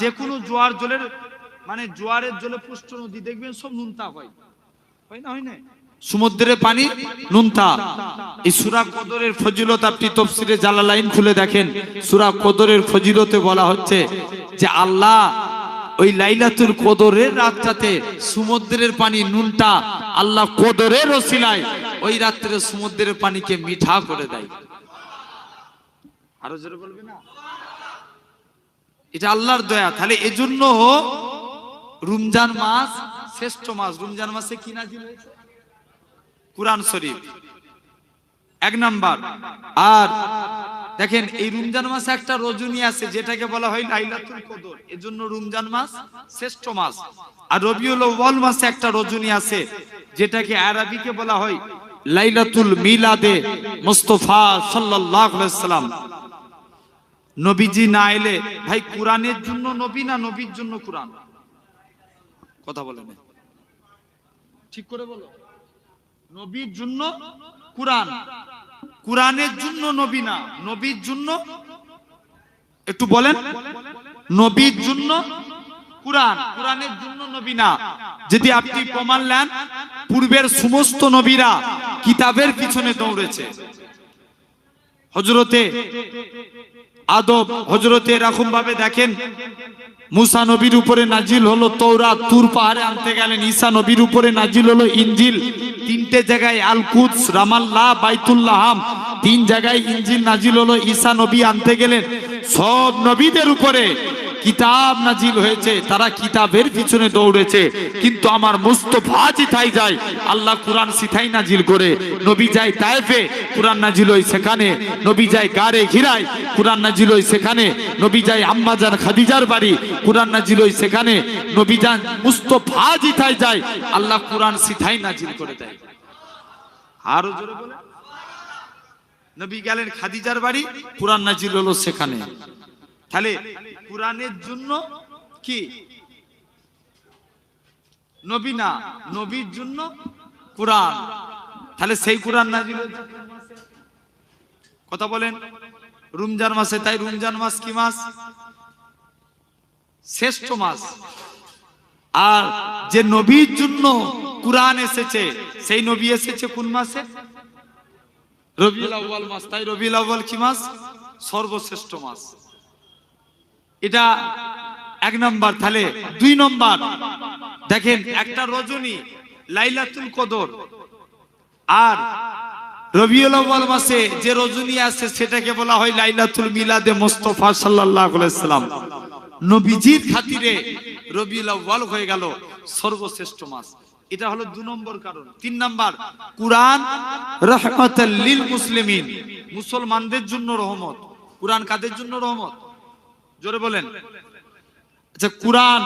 যে কোনো জোয়ার জলের মানে জোয়ারের জলে পুষ্ট নদী দেখবেন সব নুনতা হয় না, হয় না? সমুদ্রের পানি নুনতা। এই সূরা কদরের ফজিলত আপনি তাফসীরে জালালাইন খুলে দেখেন, সূরা কদরের ফজিলতে বলা হচ্ছে যে আল্লাহ ওই লাইলাতুল কদরের রাতটাতে সমুদ্রের পানি নুনটা আল্লাহ কদরের ওসিলায় ওই রাত্রে সমুদ্রের পানিকে মিঠা করে দেয়। আরো জোরে বলবে না? এটা আল্লাহর দয়া। তাহলে এজন্য রমজান মাস শ্রেষ্ঠ মাস। রমজান মাসে কি নাজিল হয়েছে? কুরআন শরীফ এক নাম্বার। আর দেখেন এই রমজান মাসে একটা রজনী আছে যেটাকে বলা হয় লাইলাতুল কদর, এজন্য রমজান মাস শ্রেষ্ঠ মাস। আর রবিউল আউয়াল মাসে একটা রজনী আছে যেটাকে আরবিতে বলা হয় লাইলাতুল মিলাদে মুস্তাফা সাল্লাল্লাহু আলাইহি ওয়াসাল্লাম। নবীজি না এলে ভাই কোরআনের জন্য নবী না নবীর জন্য কোরআন? কথা বলে না, ঠিক করে বলো। নবীর জন্য কোরআন, কোরআনের জন্য নবী না নবীর জন্য। একটু বলেন, নবীর জন্য কোরআন, কোরআনের জন্য নবী না। যদি আপনি প্রমাণ নেন পূর্বের সমস্ত নবীরা কিতাবের পিছনে দৌড়েছে। হযরতে আদম, হযরতে এরকম ভাবে দেখেন মুসা নবীর উপরে নাজিল হলো তৌরাত, তুর পাহাড়ে আনতে গেলেন। ঈসা নবীর উপরে নাজিল হলো ইনজিল। তিনটে জায়গায় আল কুদস, রামাল্লাহ, বাইতুল্লাহাম, তিন জায়গায় ইনজিল নাজিল হলো। ঈসা নবী আনতে গেলেন। সব নবীদের উপরে কিতাব নাজিল হয়েছে, তারা কিতাবের পিছনে দৌড়েছে। কিন্তু আমার মুস্তাফা যেথায় যায় আল্লাহ কোরআন সিথাই নাজিল করে। নবী যায় তায়েফে, কোরআন নাজিল হয় সেখানে। নবী যায় গারে ঘিরায়, কোরআন নাজিল হয় সেখানে। নবী যায় আম্মা জান খাদিজার বাড়ি, কোরআন নাজিল হয় সেখানে। নবী যান মুস্তাফা যেথায় যায় আল্লাহ কোরআন সিথাই নাজিল করে দেয়। আরো জোরে বলে। নবী গেলেন খাদিজার বাড়ি, কোরআন নাজিল হলো সেখানে। তাহলে কোরআনের জন্য কি নবী না নবীর জন্য কোরআন। তাহলে সেই কোরআন নাজিল হয়েছে কথা বলেন রমজান মাসে। তাই রমজান মাস কি মাস? শ্রেষ্ঠ মাস। আর যে নবীর জন্য কোরআন এসেছে সেই নবী এসেছে কোন মাসে? রবিউল আউয়াল মাস। তাই রবিউল আউয়াল কি মাস? সর্বশ্রেষ্ঠ মাস। এটা এক নম্বর। তাহলে দুই নম্বর দেখেন একটা রজনী লাইলাতুল কদর আর রবিউল আউয়াল মাসে যে রজনী আছে সেটাকে বলা হয় লাইলাতুল মিলাদে মুস্তাফা সাল্লাল্লাহু আলাইহি সাল্লাম। নবীজির খাতিরে রবিউল আউয়াল হয়ে গেল সর্বশ্রেষ্ঠ মাস। এটা হলো দুই নম্বর কারণ। তিন নম্বর, কোরআন রাহমাতাল লিল মুসলিমিন, মুসলমানদের জন্য রহমত। কোরআন কাদের জন্য রহমত? জোরে বলেন। আচ্ছা কোরআন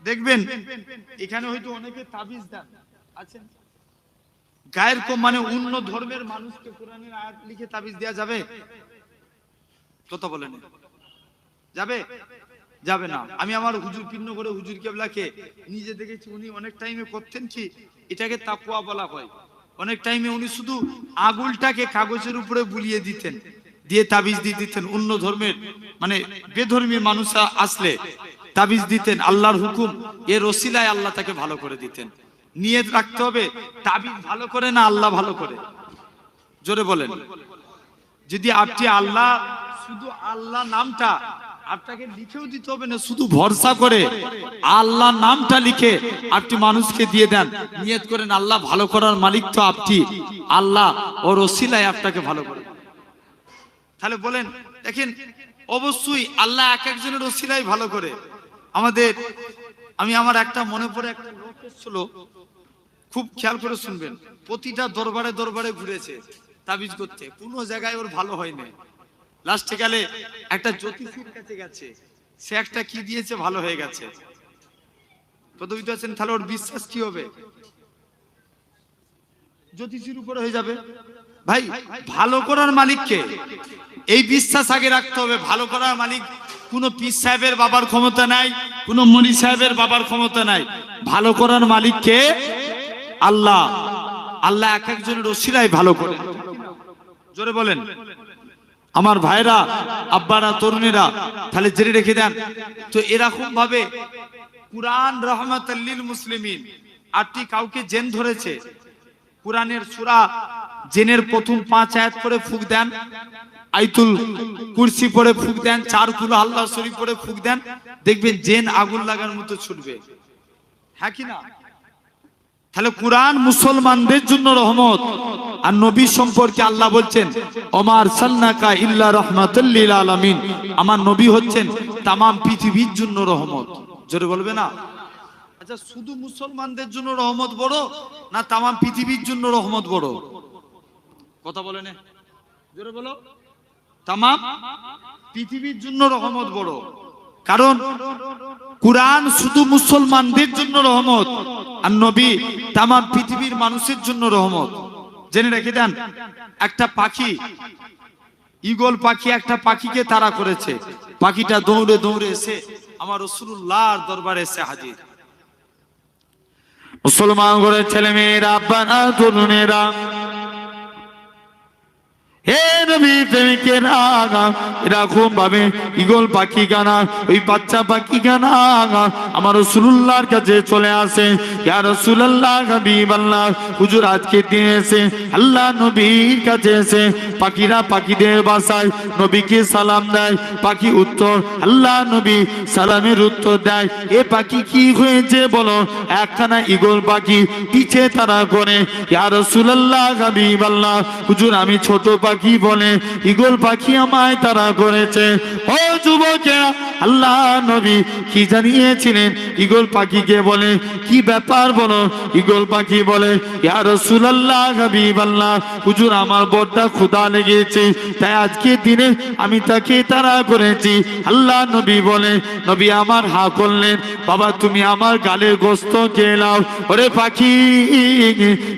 দেখবেন এখানে হয়তো অনেকে তাবিজ দেন আছেন, গায়ের কম মানে অন্য ধর্মের মানুষকে কোরআনের আয়াত লিখে তাবিজ দেয়া যাবে? কথা বলেন, যাবে? যাবে না। আমি আমার হুজুর পিন্ন করে হুজুর কেবলাকে নিজে দেখেছি, উনি অনেক টাইমে করতেন কি, এটাকে তাকওয়া বলা হয়। অনেক টাইমে উনি শুধু আগুলটাকে কাগজের উপরে বুলিয়ে দিতেন, দিয়ে তাবিজ দিয়ে দিতেন। অন্য ধর্মের মানে বেধর্মী মানুষ আসলে তাবিজ দিতেন, আল্লাহর হুকুম এর ওসিলায় আল্লাহ তাকে ভালো করে দিতেন। নিয়ত রাখতে হবে তাবিজ ভালো করে না আল্লাহ ভালো করে। জোরে বলেন। যদি আপনি আল্লাহ শুধু আল্লাহ নামটা আপনাকে লিখেও দিতে হবে না, শুধু ভরসা করে আল্লাহ নামটা লিখে আপনি মানুষকে দিয়ে দেন, নিয়ত করেন আল্লাহ ভালো করার মালিক তো আপনি, আল্লাহ ওর ওসিলায় আপনাকে ভালো করে। তাহলে বলেন দেখেন অবশ্যই আল্লাহ এক একজনের ওসিলায় ভালো করে আমাদের। আমি আমার একটা মনে পড়ে একটা লোক এসেছিল, খুব খেয়াল করে শুনবেন। প্রতিটা দরবারে দরবারে ঘুরেছে তাবিজ করতে, কোনো জায়গায় ওর ভালো হয়নি। লাস্টে গেলে একটা জ্যোতিষীর কাছে গেছে, সে একটা কি দিয়েছে ভালো হয়ে গেছে। পদবিত আছেন, তাহলে ওর বিশ্বাস কি হবে? জ্যোতিষীর উপরে হয়ে যাবে। ভাই ভালো করার মালিককে এই বিশ্বাস আগে রাখতে হবে। ভালো করার মালিক কোন পীর সাহেবের বাবার ক্ষমতা নাই, কোন মনি সাহেবের বাবার ক্ষমতা নাই। ভালো করার মালিককে আল্লাহ। আল্লাহ এক একজনের ওসিলায় ভালো করে। জোরে বলেন। আমার ভাইরা, আব্বারা, তরুণেরা, তাহলে জেনে রেখে দেন। তো এরকম ভাবে কুরআন রাহমাতাল লিল মুসলিমিন, আটটি কাউকে জেন ধরেছে, কুরআনের সূরা জেনের প্রথম 5 আয়াত পড়ে ফুঁক দেন, আয়াতুল কুরসি পড়ে ফুঁক দেন, 4 কুল আল্লাহ শরীফ পড়ে ফুঁক দেন, দেখবেন জেন আগুন লাগার মতো ছুটবে। হ্যাঁ কি না? তাহলে কুরআন মুসলমানদের জন্য রহমত। আর নবী সম্পর্কে আল্লাহ বলছেন, ওমা আরসালনাকা ইল্লা রাহমাতাল লিল আলামিন, আমার নবী হচ্ছেন তামাম পৃথিবীর জন্য রহমত। জোরে বলবে না? আচ্ছা, শুধু মুসলমানদের জন্য রহমত বড় না তামাম পৃথিবীর জন্য রহমত বড়? কথা বলে না, জোরে বলো। তামাম পৃথিবীর জন্য রহমত বড়, কারণ কুরআন শুধু মুসলমানদের জন্য রহমত, আর নবী তামাম পৃথিবীর মানুষের জন্য রহমত। জেনে রেখে দেন, একটা পাখি, ঈগল পাখি একটা পাখিকে তাড়া করেছে, পাখিটা দৌড়ে দৌড়ে এসে আমার রাসূলুল্লাহর দরবারে এসে হাজির। মুসলমান করে ছেলে মেয়েরা, আব্বারা, তরুণেরা, হে নবী প্রেমিকেরা, এরকম ভাবে ঈগল পাখি গানা, ওই বাচ্চা পাখি গানা আমার রাসূলুল্লাহর কাছে চলে আসে। ইয়া রাসূলুল্লাহ, হাবিবাল্লাহ, হুজুর আজকে দিনে এসে আল্লাহ নবীর কাছে এসে পাখিরা পাখিদের ভাষায় নবীকে সালাম দেয়, পাখি উত্তর, আল্লাহ নবী সালামের উত্তর দেয়। এ পাখি কি হয়েছে বলো? একখানা ঈগল পাখি পিছে তারা করে। ইয়া রাসূলুল্লাহ, হাবিবাল্লাহ, হুজুর আমি ছোট পাখি বলে ঈগল পাখি আমায় তারা করেছে। ও যুবকেরা, আল্লাহ নবী কি জানিয়েছিলেন? ঈগল পাখিকে বলে, কি ব্যাপার বলো? ঈগল পাখি বলে, ইয়া রাসূলুল্লাহ, হাবিবাল্লাহ, হুজুর আমার বড়টা ক্ষুধা লেগেছে, তাই আজকে দিনে আমি তাকে তাড়া করেছি। আল্লাহ নবী বলে, নবী আমার হা করলেন, বাবা তুমি আমার গালের গোশত খেয়ে নাও। ওরে পাখি,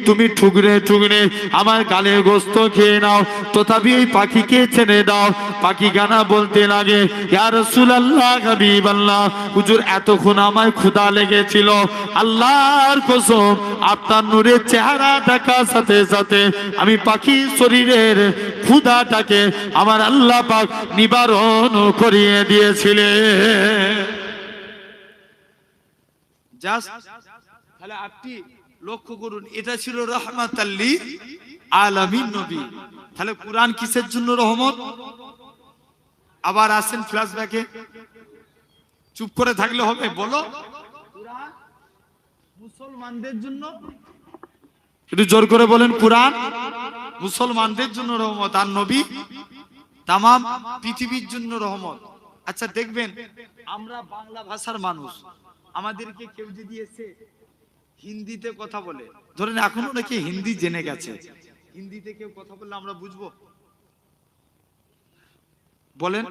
তুমি ঠুকরে ঠুকরে আমার গালের গোশত খেয়ে নাও, তথাপি এই পাখিকে ছেড়ে দাও। পাখি গানা বলতে লাগে, ইয়া রাসূলুল্লাহ, হাবিবাল্লাহ, হুজুর এতক্ষণ আমায় ক্ষুধা লেগেছিল, আল্লাহর কসম আপনার নূরের চেহারা দেখার সাথে সাথে আমি পাখির শরীরের ক্ষুধাটাকে আমার আল্লাহ পাক নিবারণ করিয়ে দিয়েছিলেন। জাস্ট তাহলে আপনি লক্ষ্য করুন, এটা ছিল রাহমাতাল লিল আলামিন নবী। তাহলে কুরআন কিসের জন্য রহমত? আবার আসেন ফ্ল্যাশব্যাকে, চুপ করে থাকলে হবে, বলো। কুরআন মুসলমানদের জন্য, একটু জোর করে বলেন, কুরআন মুসলমানদের জন্য রহমত, আর নবী তামাম পৃথিবীর জন্য রহমত। আচ্ছা দেখবেন, আমরা বাংলা ভাষার মানুষ, আমাদেরকে কেউ যদি এসে হিন্দিতে কথা বলে, ধরেন এখনো নাকি হিন্দি জেনে গেছে, হিন্দিতে কেউ কথা বললে আমরা বুঝবো? বলেন,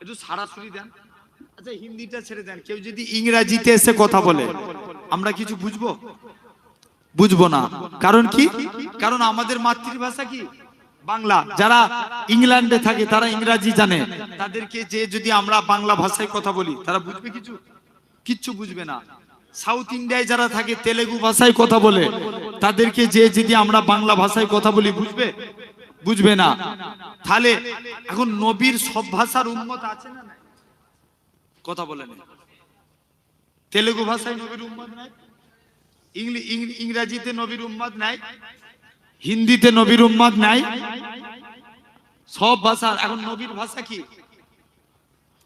একটু সরাসরি দেন। আচ্ছা হিন্দিটা ছেড়ে দেন, কেউ যদি ইংরেজিতে এসে কথা বলে আমরা কিছু বুঝবো? বুঝবো না। কারণ কি? কারণ আমাদের মাতৃভাষা কি? বাংলা। যারা ইংল্যান্ডে থাকে তারা ইংরেজি জানে, তাদেরকে যে যদি আমরা বাংলা ভাষায় কথা বলি তারা বুঝবে কিছু? কিচ্ছু বুঝবে না। সাউথ ইন্ডিয়ায় যারা থাকে তেলেগু ভাষায় কথা বলে, তাদেরকে যে যদি আমরা বাংলা ভাষায় কথা বলি বুঝবে? বুঝবে না। তাহলে এখন নবীর সব ভাষার উম্মত আছে না নাই? কথা বলেন, তেলেগু ভাষায় নবীর উম্মত নাই, ইংরেজিতে নবীর উম্মত নাই, হিন্দিতে নবীর উম্মত নাই, সব ভাষা। এখন নবীর ভাষা কি?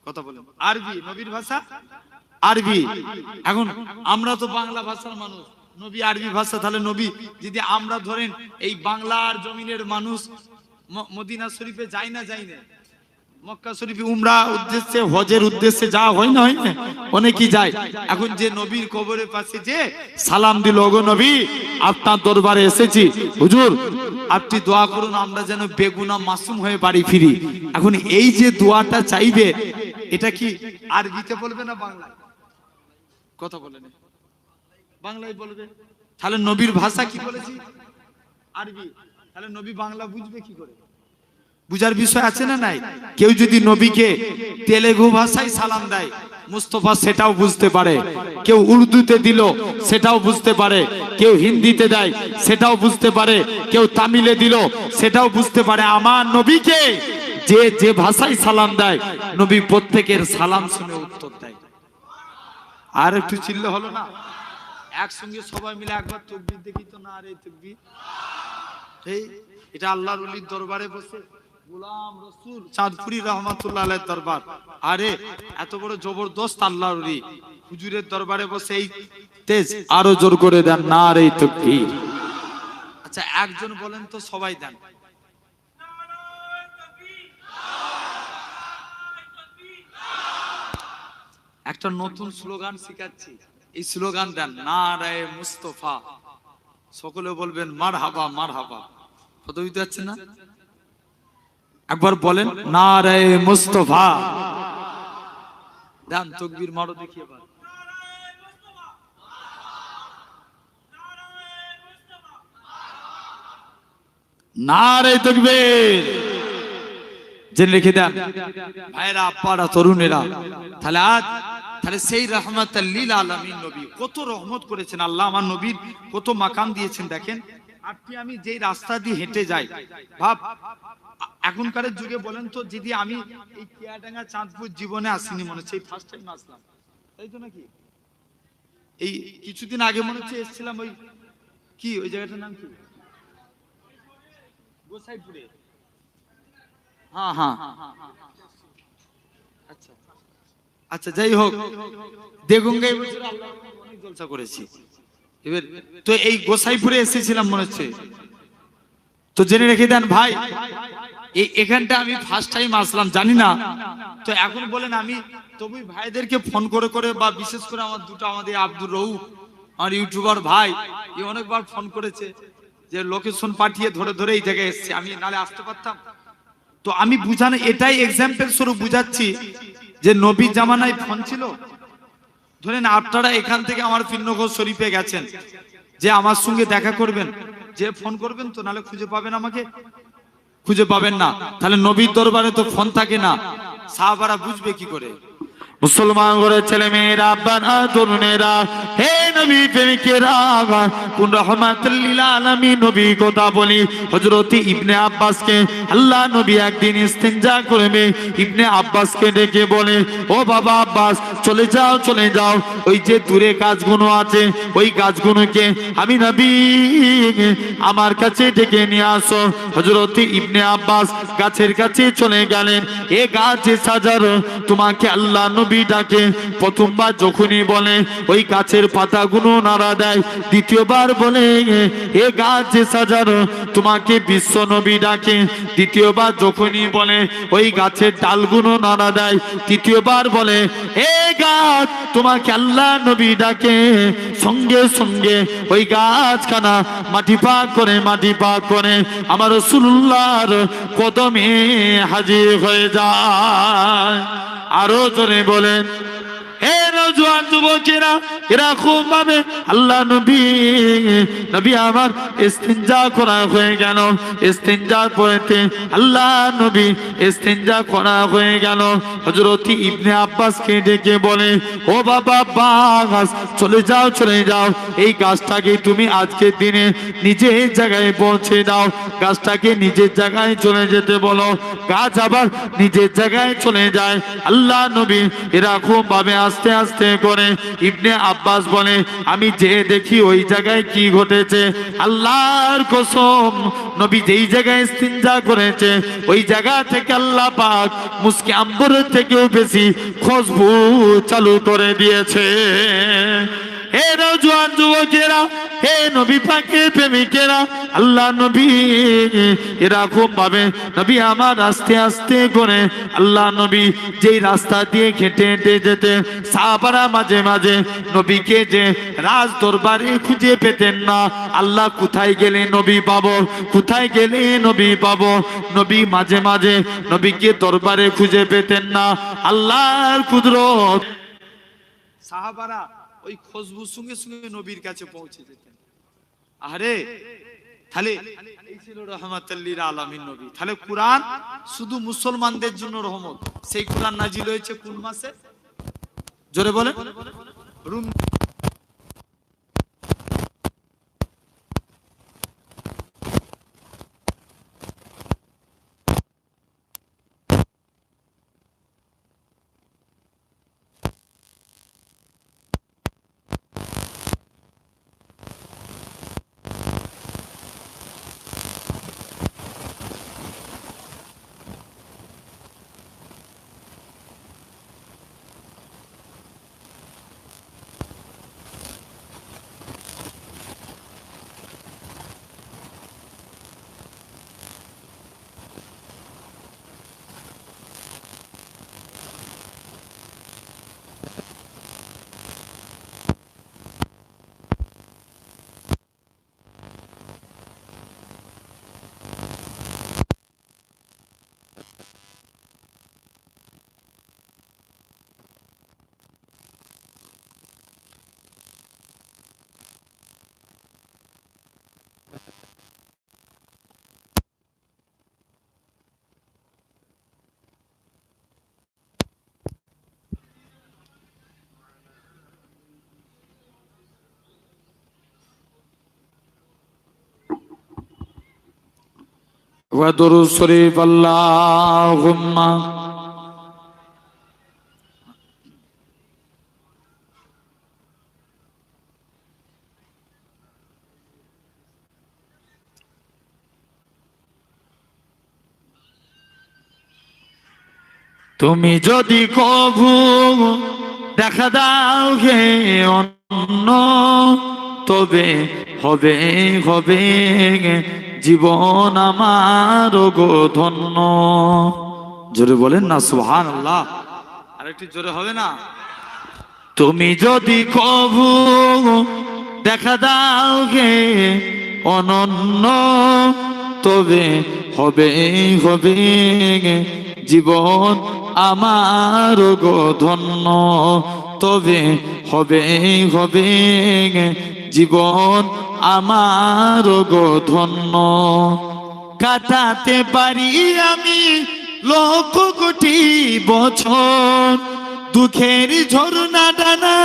কথা বলেন। আরবি, নবীর ভাষা আরবি। এখন আমরা তো বাংলা ভাষার মানুষ, নবী আরবি ভাষা। তাহলে নবী যদি আমরা ধরেন এই বাংলার জমিনের মানুষ মদিনা শরীফে যায় না, যায় না, মক্কা শরীফে উমরা উদ্দেশ্যে, হজের উদ্দেশ্যে যাওয়া হয় না, হয় না, অনেকেই যায়। এখন যে নবীর কবরের পাশে যে সালাম দিল, ওগো নবী আপনার দরবারে এসেছি, হুজুর আপনি দোয়া করুন আমরা যেন বেগুনাহ মাসুম হয়ে বাড়ি ফিরি। এখন এই যে দোয়াটা চাইবে, এটা কি আরবিতে বলবে না বাংলায়? কথা বলেন, বাংলায় বলবে। তাহলে নবীর ভাষা কি বলেছি? আরবি। তাহলে নবী বাংলা বুঝবে কি করে? বুঝার বিষয় আছে না নাই? কেউ যদি নবীকে তেলেগু ভাষায় সালাম দেয়, মুস্তাফা সেটাও বুঝতে পারে। কেউ উর্দুতে দিল সেটাও বুঝতে পারে, কেউ হিন্দিতে দেয় সেটাও বুঝতে পারে, কেউ তামিলে দিল সেটাও বুঝতে পারে। আমার নবীকে যে যে ভাষায় সালাম দেয় নবী প্রত্যেকের সালাম শুনে উত্তর দেয়। আর একটু চিল্লে হলো না? একসঙ্গে সবাই মিলে একবার তাকবীর দেখি তো না রে তাকবীর। এই এটা আল্লাহর ওলির দরবারে বসে গোলাম রসুল চাঁদপুরি রহমাতুল্লাহ আলাইহির দরবার, আরে এত বড় জবরদস্ত আল্লাহর ওলি হুজুরের দরবারে বসে এই তেজ আরো জোর করে দেন না রে তাকবীর। আচ্ছা একজন বলেন তো, সবাই দেন। একটা নতুন স্লোগান শিখাচ্ছি, এই স্লোগান দেন, নারায়ে মুস্তাফা। সকলে বলবেন মারহাবা মারহাবা। কত বুঝতে পারছেন না? একবার বলেন নারায়ে মুস্তাফা। দেন তাকবীর মারো দেখি এবার। নারে তাকবীর। জেনে রেখে দেন ভাইরা, আপারা, তরুণেরা, তাহলে সেই রাহমাতাল লিল আলামিন নবী কত রহমত করেছেন আল্লাহ, আমার নবীর কত মাকাম দিয়েছেন। দেখেন আপনি আমি যেই রাস্তা দিয়ে হেঁটে যাই, ভাব এখনকার যুগে বলেন তো, যদি আমি এই কিয়াডাঙ্গা চাঁদপুর জীবনে আসিনি, মনে হচ্ছে এই ফার্স্ট টাইম আসলাম, তাই তো নাকি? এই কিছুদিন আগে মনে হচ্ছে এসেছিলাম, ওই কি ওই জায়গাটার নাম কি, গোসাইপুরে। হ্যাঁ হ্যাঁ আচ্ছা আচ্ছা, যাই হোক, দেগঙ্গায় অনেক জলসা করেছি। এবার তো এই গোসাইপুরে এসেছিলাম মনে হচ্ছে। তো জেনে রেখে দেন ভাই, এখানটা আমি ফার্স্ট টাইম আসলাম, জানি না। তো এখন বলেন, আমি তবু ভাইদেরকে ফোন করে করে, বা বিশেষ করে আমার দুটো, আমাদের আব্দুর রউফ আমার ইউটিউবার ভাই, এ অনেকবার ফোন করেছে যে লোকেশন পাঠিয়ে ধরে ধরে এই জায়গায় এসছে, আমি নালে আসতে পারতাম। তো আমি বুঝানো, এটাই এক্সাম্পল স্বরূপ বুঝাচ্ছি যে নবীর জামানায় ফোন ছিল। ধরেন আপনারা এখান থেকে আমার পীরনগর শরীফে গেছেন, যে আমার সঙ্গে দেখা করবেন, যে ফোন করবেন তো, নালে খুঁজে পাবেন, আমাকে খুঁজে পাবেন না। তাহলে নবীর দরবারে তো ফোন থাকে না, সাহাবারা বুঝবে কি করে? মুসলমান করে ছেলে মেয়েরা, আব্বারা, তরুণেরা, হে নবী প্রেমিকেরা, কোন রাহমাতুল লিল আলামিন নবী কথা বলি। হযরত ইবনে আব্বাসকে আল্লাহ নবী একদিন ইস্তেনজা করবে, ইবনে আব্বাসকে ডেকে বলে, ও বাবা আব্বাস, চলে যাও চলে যাও, ওই যে দূরে গাছগুলো আছে, ওই গাছগুলোকে আমি নবী আমার কাছে ডেকে নিয়ে আসো। হযরত ইবনে আব্বাস গাছের কাছে চলে গেলেন। এ গাছে সাজারো, তোমাকে আল্লাহ নবী ডাকে। প্রথমবার যখনই বলে, ওই গাছের পাতাগুলো নাড়া দেয়। দ্বিতীয়বার বলে, এ গাছে সাজানো, তোমাকে বিশ্ব নবী ডাকে। দ্বিতীয়বার যখনই বলে, ওই গাছের ডালগুলো নাড়া দেয়। তৃতীয়বার বলে, এ গাছ, তোমাকে আল্লাহ নবী ডাকে। সঙ্গে সঙ্গে ওই গাছখানা মাটি পাক করে আমার রাসূলুল্লাহর কদমে হাজির হয়ে যায়। আরো জোরে বলেন, হে নওজোয়ান যুবকেরা, এরকম ভাবে আল্লাহ নবী আমার ইস্তিনজা করা হয়ে গেল। ইস্তিনজা পড়তে আল্লাহ নবী ইস্তিনজা করা হয়ে গেল। হযরত ইবনে আব্বাসকে ডেকে বলে, ও বাবা আব্বাস, চলে যাও, এই গাছটাকে তুমি আজকের দিনে নিজের জায়গায় পৌঁছে দাও। গাছটাকে নিজের জায়গায় চলে যেতে বলো। গাছ আবার নিজের জায়গায় চলে যায়। আল্লাহ নবী এরকম ভাবে আস্তে আস্তে করে, ইবনে আব্বাস বলে, আমি যে দেখি ওই জায়গায় কি ঘটেছে। আল্লাহর কসম, নবী যেই জায়গায় ইস্তিনজা করেছে, ওই জায়গা থেকে আল্লাহ পাক মুস্কে আম্বর থেকেও বেশি খুশবু চালু করে দিয়েছে। হে নওজোয়ান যুবকেরা, হে নবী পাকের প্রেমিকেরা, আল্লাহ নবী এরকম ভাবে নবী আমার আস্তে আস্তে করে, আল্লাহ নবী যেই রাস্তা দিয়ে হেঁটে হেঁটে যেতে, সাহাবারা মাঝে মাঝে নবীকে যে রাজ দরবারে খুঁজে পেতেন না। আল্লাহ কোথায় গেলে নবী পাবো, কোথায় গেলে নবী পাবো, নবী মাঝে মাঝে নবীকে দরবারে খুঁজে পেতেন না। আল্লাহর কুদরত, সাহাবারা ওই খুশবুর সঙ্গে সঙ্গে নবীর কাছে পৌঁছে যেতেন। আরে তাহলে এই ছিল রাহমাতুল লিল আলামিন নবী। তাহলে কুরআন শুধু মুসলমানদের জন্য রহমত। সেই কুরআন নাজিল হয়েছে কোন মাসে? জোরে বলেন। রুম ওয়াদুরুদ শরীফ আল্লাহুম্মা তুমি যদি কভু দেখা দাও হে অন্য, তবে হবে হবে জীবন আমার গো ধন্য। জোরে বলেন না সুবহানাল্লাহ। আরেকটু জোরে হবে না? তুমি যদি কভু দেখা দাও গে অনন্য, তবে হবে হবে জীবন আমার গো ধন্য, তবে হবে হবে জীবন আমার গো ধন্য। কাটাতে পারি আমি লক্ষ কোটি বছর, দুঃখের ঝরনা ডানা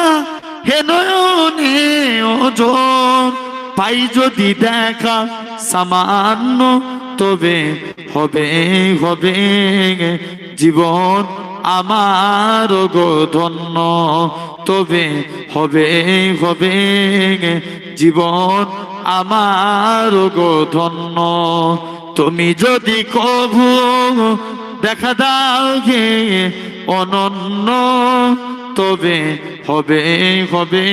হে নয়নে ওজন, পাই যদি দেখা সামান্য, তবে হবে হবে জীবন আমার গো ধন্য, তবে হবে হবে জীবন আমার গো ধন্য। তুমি যদি কভু দেখা দাও গে অনন্য, তবে হবে হবে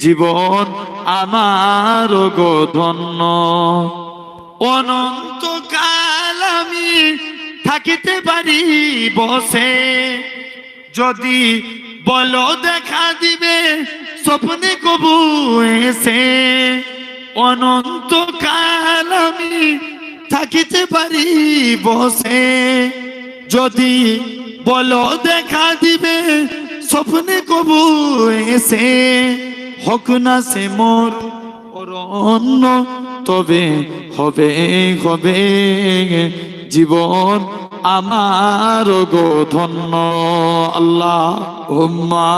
জীবন আমার গো ধন্য। অনন্তকাল আমি থাকিতে পারি বসে, যদি বলো দেখা দিবে স্বপ্নে কবু এসে। অনন্তকাল আমি থাকিতে পারি বসে, যদি বলো দেখা দিবে স্বপ্নে কবু এসে। হোক না সে মোর অরণ্য, তবে হবে হবে জীবন আমার গো ধন্য। আল্লাহুম্মা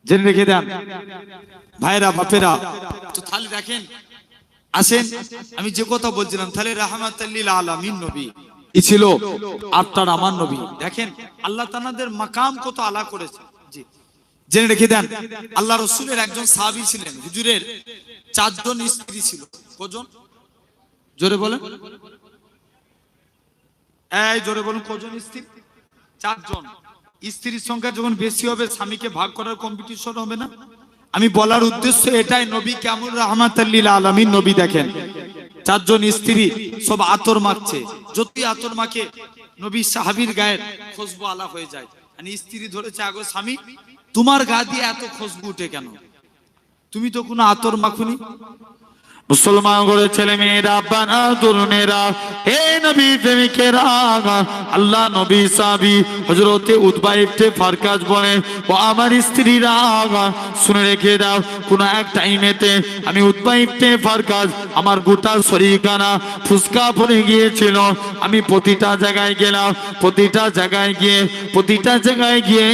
জেনে রেখে দেন ভাইরা বাপেরা। তো তাহলে দেখেন, আসেন আমি যে কথা বলছিলাম, তাহলে রাহমাতুল লিল আলামিন নবী ই ছিল, আর তার আমার নবী। দেখেন আল্লাহ তাআলাদের মাকাম কত আলা করেছে। জি জেনে রেখে দেন, আল্লাহ রাসূলের একজন সাহাবী ছিলেন, হুজুরের 4 জন স্ত্রী ছিল। কজন? জোরে বলেন, এই জোরে বলুন, কজন স্ত্রী? 4 জন। স্ত্রীর সংখ্যা যখন বেশি হবে, স্বামীকে ভাগ করার কম্পিটিশন হবে না? আমি বলার উদ্দেশ্য এটাই, নবী কেমন রাহমাতুল লিল আলামিন নবী। দেখেন 4 জন স্ত্রী সব আতর মাখছে, যতই আতর মাখে নবী সাহাবীর গায়ের খুশবু আলা হয়ে যায়। মানে স্ত্রী ধরেছে, আগো স্বামী তোমার গা দিয়ে এত খুশবু উঠে কেন? তুমি তো কোনো আতর মাখুনি। মুসলমান করে ছেলে মেয়েরা, বানা তরুণেরা, হে নবী প্রেমিকেরা, আল্লাহ নবী সাহাবী হযরতে উতবা ইবনে ফারকাজ বলে, ও আমার স্ত্রীরা শুনে রেখে দাও, কোন এক টাইমেতে আমি উতবা ইবনে ফারকাজ, আমার গোটা শরীরখানা ফুসকা পড়ে গিয়েছিল। আমি প্রতিটা জায়গায় গেলাম, প্রতিটা জায়গায় গিয়ে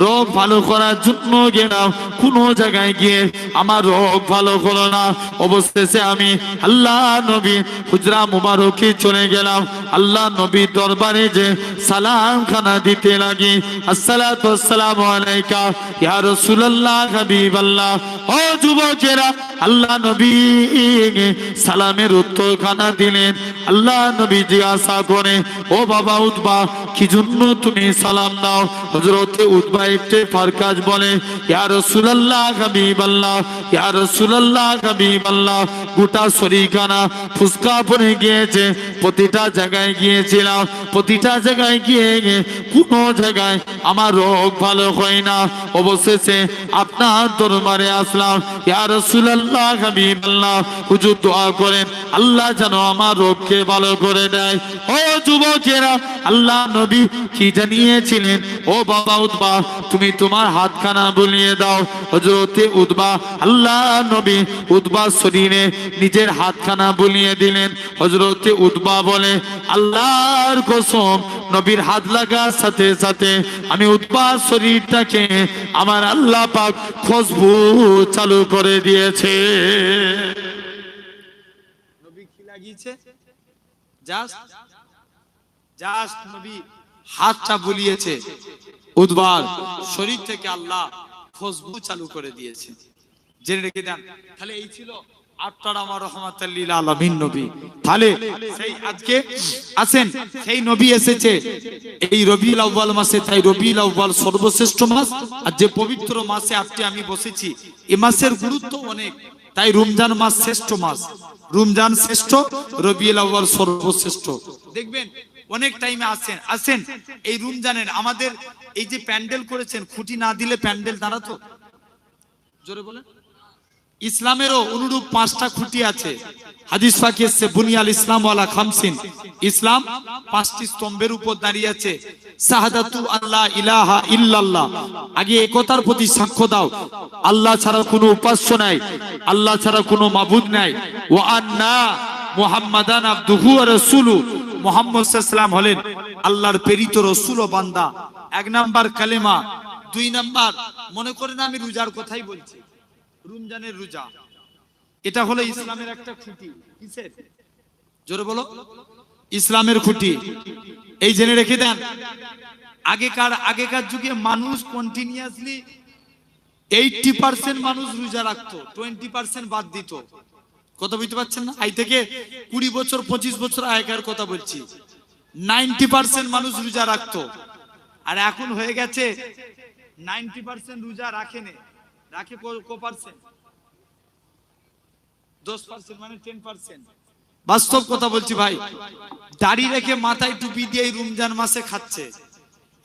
রোগ ভালো করার জন্য গেলাম, কোনো জায়গায় গিয়ে আমার রোগ ভালো হলো না। অবশ্যই আমি আল্লাহ নবী হুজরা মুবারকে চলে গেলাম, আল্লাহ নবী দরবারে যে সালাম খানা দিতে লাগি, আসসালাতু ওয়াসসালামু আলাইকা ইয়া রাসূলুল্লাহ হাবিবাল্লাহ। ও যুবকেরা, আল্লাহ নবী সালামের উত্তর খানা দিলেন, আল্লাহ নবী জিজ্ঞাসা করে, ও বাবা উতবা, কি জন্য তুমি সালাম দাও? হযরতে উতবা একটু ফারকাজ বলে, ইয়া রাসূলুল্লাহ হাবিবাল্লাহ, ইয়া রাসূলুল্লাহ হাবিবাল্লাহ, গোটা শরীরখানা ফুসকা পড়ে গিয়েছে, প্রতিটা জায়গায় গিয়েছিলাম, প্রতিটা জায়গায় গিয়ে কোনো জায়গায় আমার রোগ ভালো হয় না, অবশেষে আপনার দরবারে আসলাম, ইয়া রাসূলুল্লাহ হাবিবাল্লাহ, হুজুর দোয়া করেন আল্লাহ যেন আমার রোগকে ভালো করে দেয়। ও যুবকেরা, আল্লাহ নবী কি জানিয়েছিলেন? ও বাবা উতবা, তুমি তোমার হাতখানা বুলিয়ে দাও। হযরতে উতবা, আল্লাহ নবী উতবার শরীরে নিজের হাতখানা বুলিয়ে দিলেন। হযরতে উতবা বলে, আল্লাহর কসম, নবীর হাত লাগার সাথে সাথে আমি উতবার শরীরটাকে আমার আল্লাহ পাক খুশবু চালু করে দিয়েছে। নবী কি লাগিয়েছে? জাস্ট নবী হাতটা বুলিয়েছে, উতবার শরীর থেকে আল্লাহ খুশবু চালু করে দিয়েছে। জেনে রেখে দেন, তাহলে এই ছিল আপনার আমার রহমাতুল লিল আলামিন নবী। তাহলে সেই আজকে আসেন, সেই নবী এসেছে এই রবিউল আউয়াল মাসে, তাই রবিউল আউয়াল সর্বশ্রেষ্ঠ মাস। আর যে পবিত্র মাসে আপনি আমি বসেছি, এই মাসের গুরুত্ব অনেক, তাই রমজান মাস শ্রেষ্ঠ মাস, রমজান শ্রেষ্ঠ, রবিউল আউয়াল সর্বশ্রেষ্ঠ। দেখবেন অনেক টাইমে আসেন এই রমজানের আমাদের এই যে প্যান্ডেল করেছেন, খুঁটি না দিলে প্যান্ডেল দাঁড়াতো? জোরে বলেন। ইসলামেরও অনুরূপ 5টা খুঁটি আছে। হাদিস পাকে এসেছে, বুনিয়াল ইসলাম ওয়ালা খামসিন, ইসলাম 5টি স্তম্ভের উপর দাঁড়িয়ে আছে। শাহাদাতু আল্লাহ ইলাহা ইল্লাল্লাহ, আগে একতার প্রতি সাক্ষ্য দাও, আল্লাহ ছাড়া কোনো উপাস্য নাই, আল্লাহ ছাড়া কোনো মাবুদ নাই। ওয়া আন্না মুহাম্মাদান আবদুহু ওয়া রাসূলুহু, মুহাম্মদ সাল্লাল্লাহু আলাইহি ওয়াসাল্লাম হলেন আল্লাহর প্রেরিত রাসূল ও বান্দা। 1 নাম্বার কালেমা। 2 নাম্বার, মনে করেন আমি রোজার কথাই বলছি, রমজানের রোজা, এটা হলো ইসলামের একটা খুঁটি। কিসের? জোরে বলো। ইসলামের খুঁটি। এই জেনে রেখে দেন, আগেকার যুগে মানুষ কন্টিনিউয়াসলি 80% মানুষ রোজা রাখতো, 20% বাদ দিত। কথা বুঝতে পারছেন না? আই থেকে 20 বছর 25 বছর আগেকার কথা বলছি। 90% মানুষ রোজা রাখতো, আর এখন হয়ে গেছে 90% রোজা রাখে কো পার্সেন্ট? 10%, মানে 10%। বাস্তব কথা বলছি ভাই, দাড়ি রেখে মাথায় টুপি দিয়ে এই রমজান মাসে খাচ্ছে।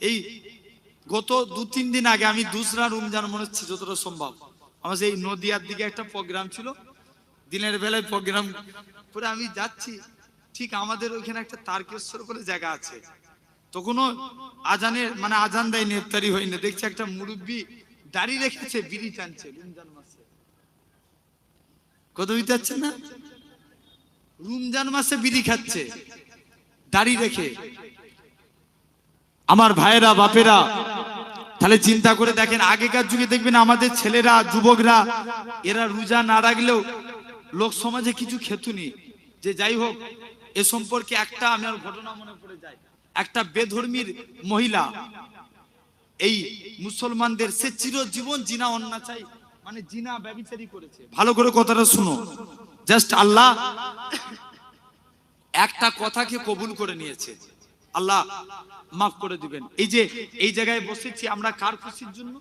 এই গত 2-3 দিন আগে আমি দুসরা রমজান মনে হচ্ছে যতটা সম্ভব, আমার সেই নদিয়ার দিকে একটা প্রোগ্রাম ছিল, দিনের বেলায় প্রোগ্রাম করে আমি যাচ্ছি, ঠিক আমাদের ওইখানে একটা তারকেশ্বর বলে জায়গা আছে, তখনও আজানের মানে আজান দেয়, ইফতারি হয়নি, দেখছি একটা মুরব্বী দাড়ি রেখেছে, বিড়ি টানছে রমজান মাসে। কত বুঝতে পারছেন না? রমজান মাসে বিড়ি খাচ্ছে দাড়ি রেখে। আমার ভাইয়েরা, বাপেরা, তাহলে চিন্তা করে দেখেন, আগেকার যুগে দেখবেন আমাদের ছেলেরা, যুবকরা, এরা রোজা না রাখলেও লোক সমাজে কিছু খেতুনি। যে যাই হোক, এ সম্পর্কে একটা আমার ঘটনা মনে পড়ে যায়। একটা বেধর্মীর মহিলা, এই মুসলমানদের, সে চিরজীবন জিনা অন্যাচারী, মানে জিনা ব্যভিচারী করেছে। ভালো করে কথাটা শুনো, জাস্ট আল্লাহ একটা কথাকে কবুল করে নিয়েছে, আল্লাহ মাফ করে দিবেন। এই যে এই জায়গায় বসেছি আমরা কার খুশির জন্য?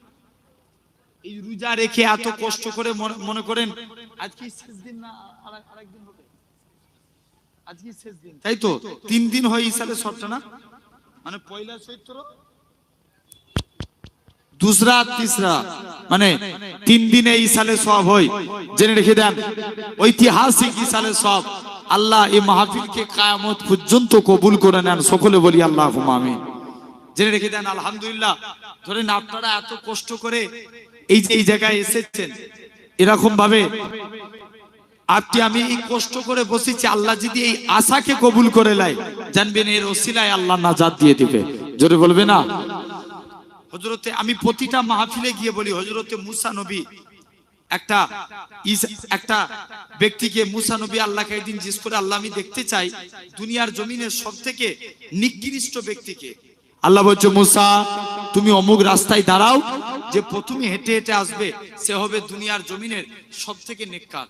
এই রোজা রেখে এত কষ্ট করে, মনে করেন আজকে শেষ দিন না আরেকদিন হবে, আজকে শেষ দিন, তাই তো 3 দিন হয় ইসালে সবটা না, মানে পয়লা চৈত্র, দুসরা, তিসরা, মানে 3 দিনে ইসালে সব হয়। জেনে রেখে দেন, ঐতিহাসিক ইসালে সব আল্লাহ এই মাহফিলকে কিয়ামত পর্যন্ত কবুল করে নেন। সকলে বলি আল্লাহুম্মা আমিন। জেনে রেখে দেন, আলহামদুলিল্লাহ। ধরেন আপনারা এত কষ্ট করে এই যে এই জায়গায় এসেছেন, এরকম ভাবে আপনি আমি এই কষ্ট করে বসেছি, আল্লাহ যদি এই আশাকে কবুল করে নেয়, জানবেন এর ওসিলায় আল্লাহ নাজাত দিয়ে দিবে। জোরে বলবে না? হযরতে, আমি প্রতিটা মাহফিলে গিয়ে বলি, হযরতে মুসা নবী একটা ব্যক্তিকে, মুসা নবী আল্লাহকে একদিন জিজ্ঞেস করে, আল্লাহ আমি দেখতে চাই দুনিয়ার জমিনের সবথেকে নিকৃষ্ট ব্যক্তিকে। আল্লাহ বলছে, মুসা তুমি অমুক রাস্তায় দাঁড়াও, যে প্রথমে হেঁটে হেঁটে আসবে সে হবে দুনিয়ার জমিনের সবথেকে নেককার।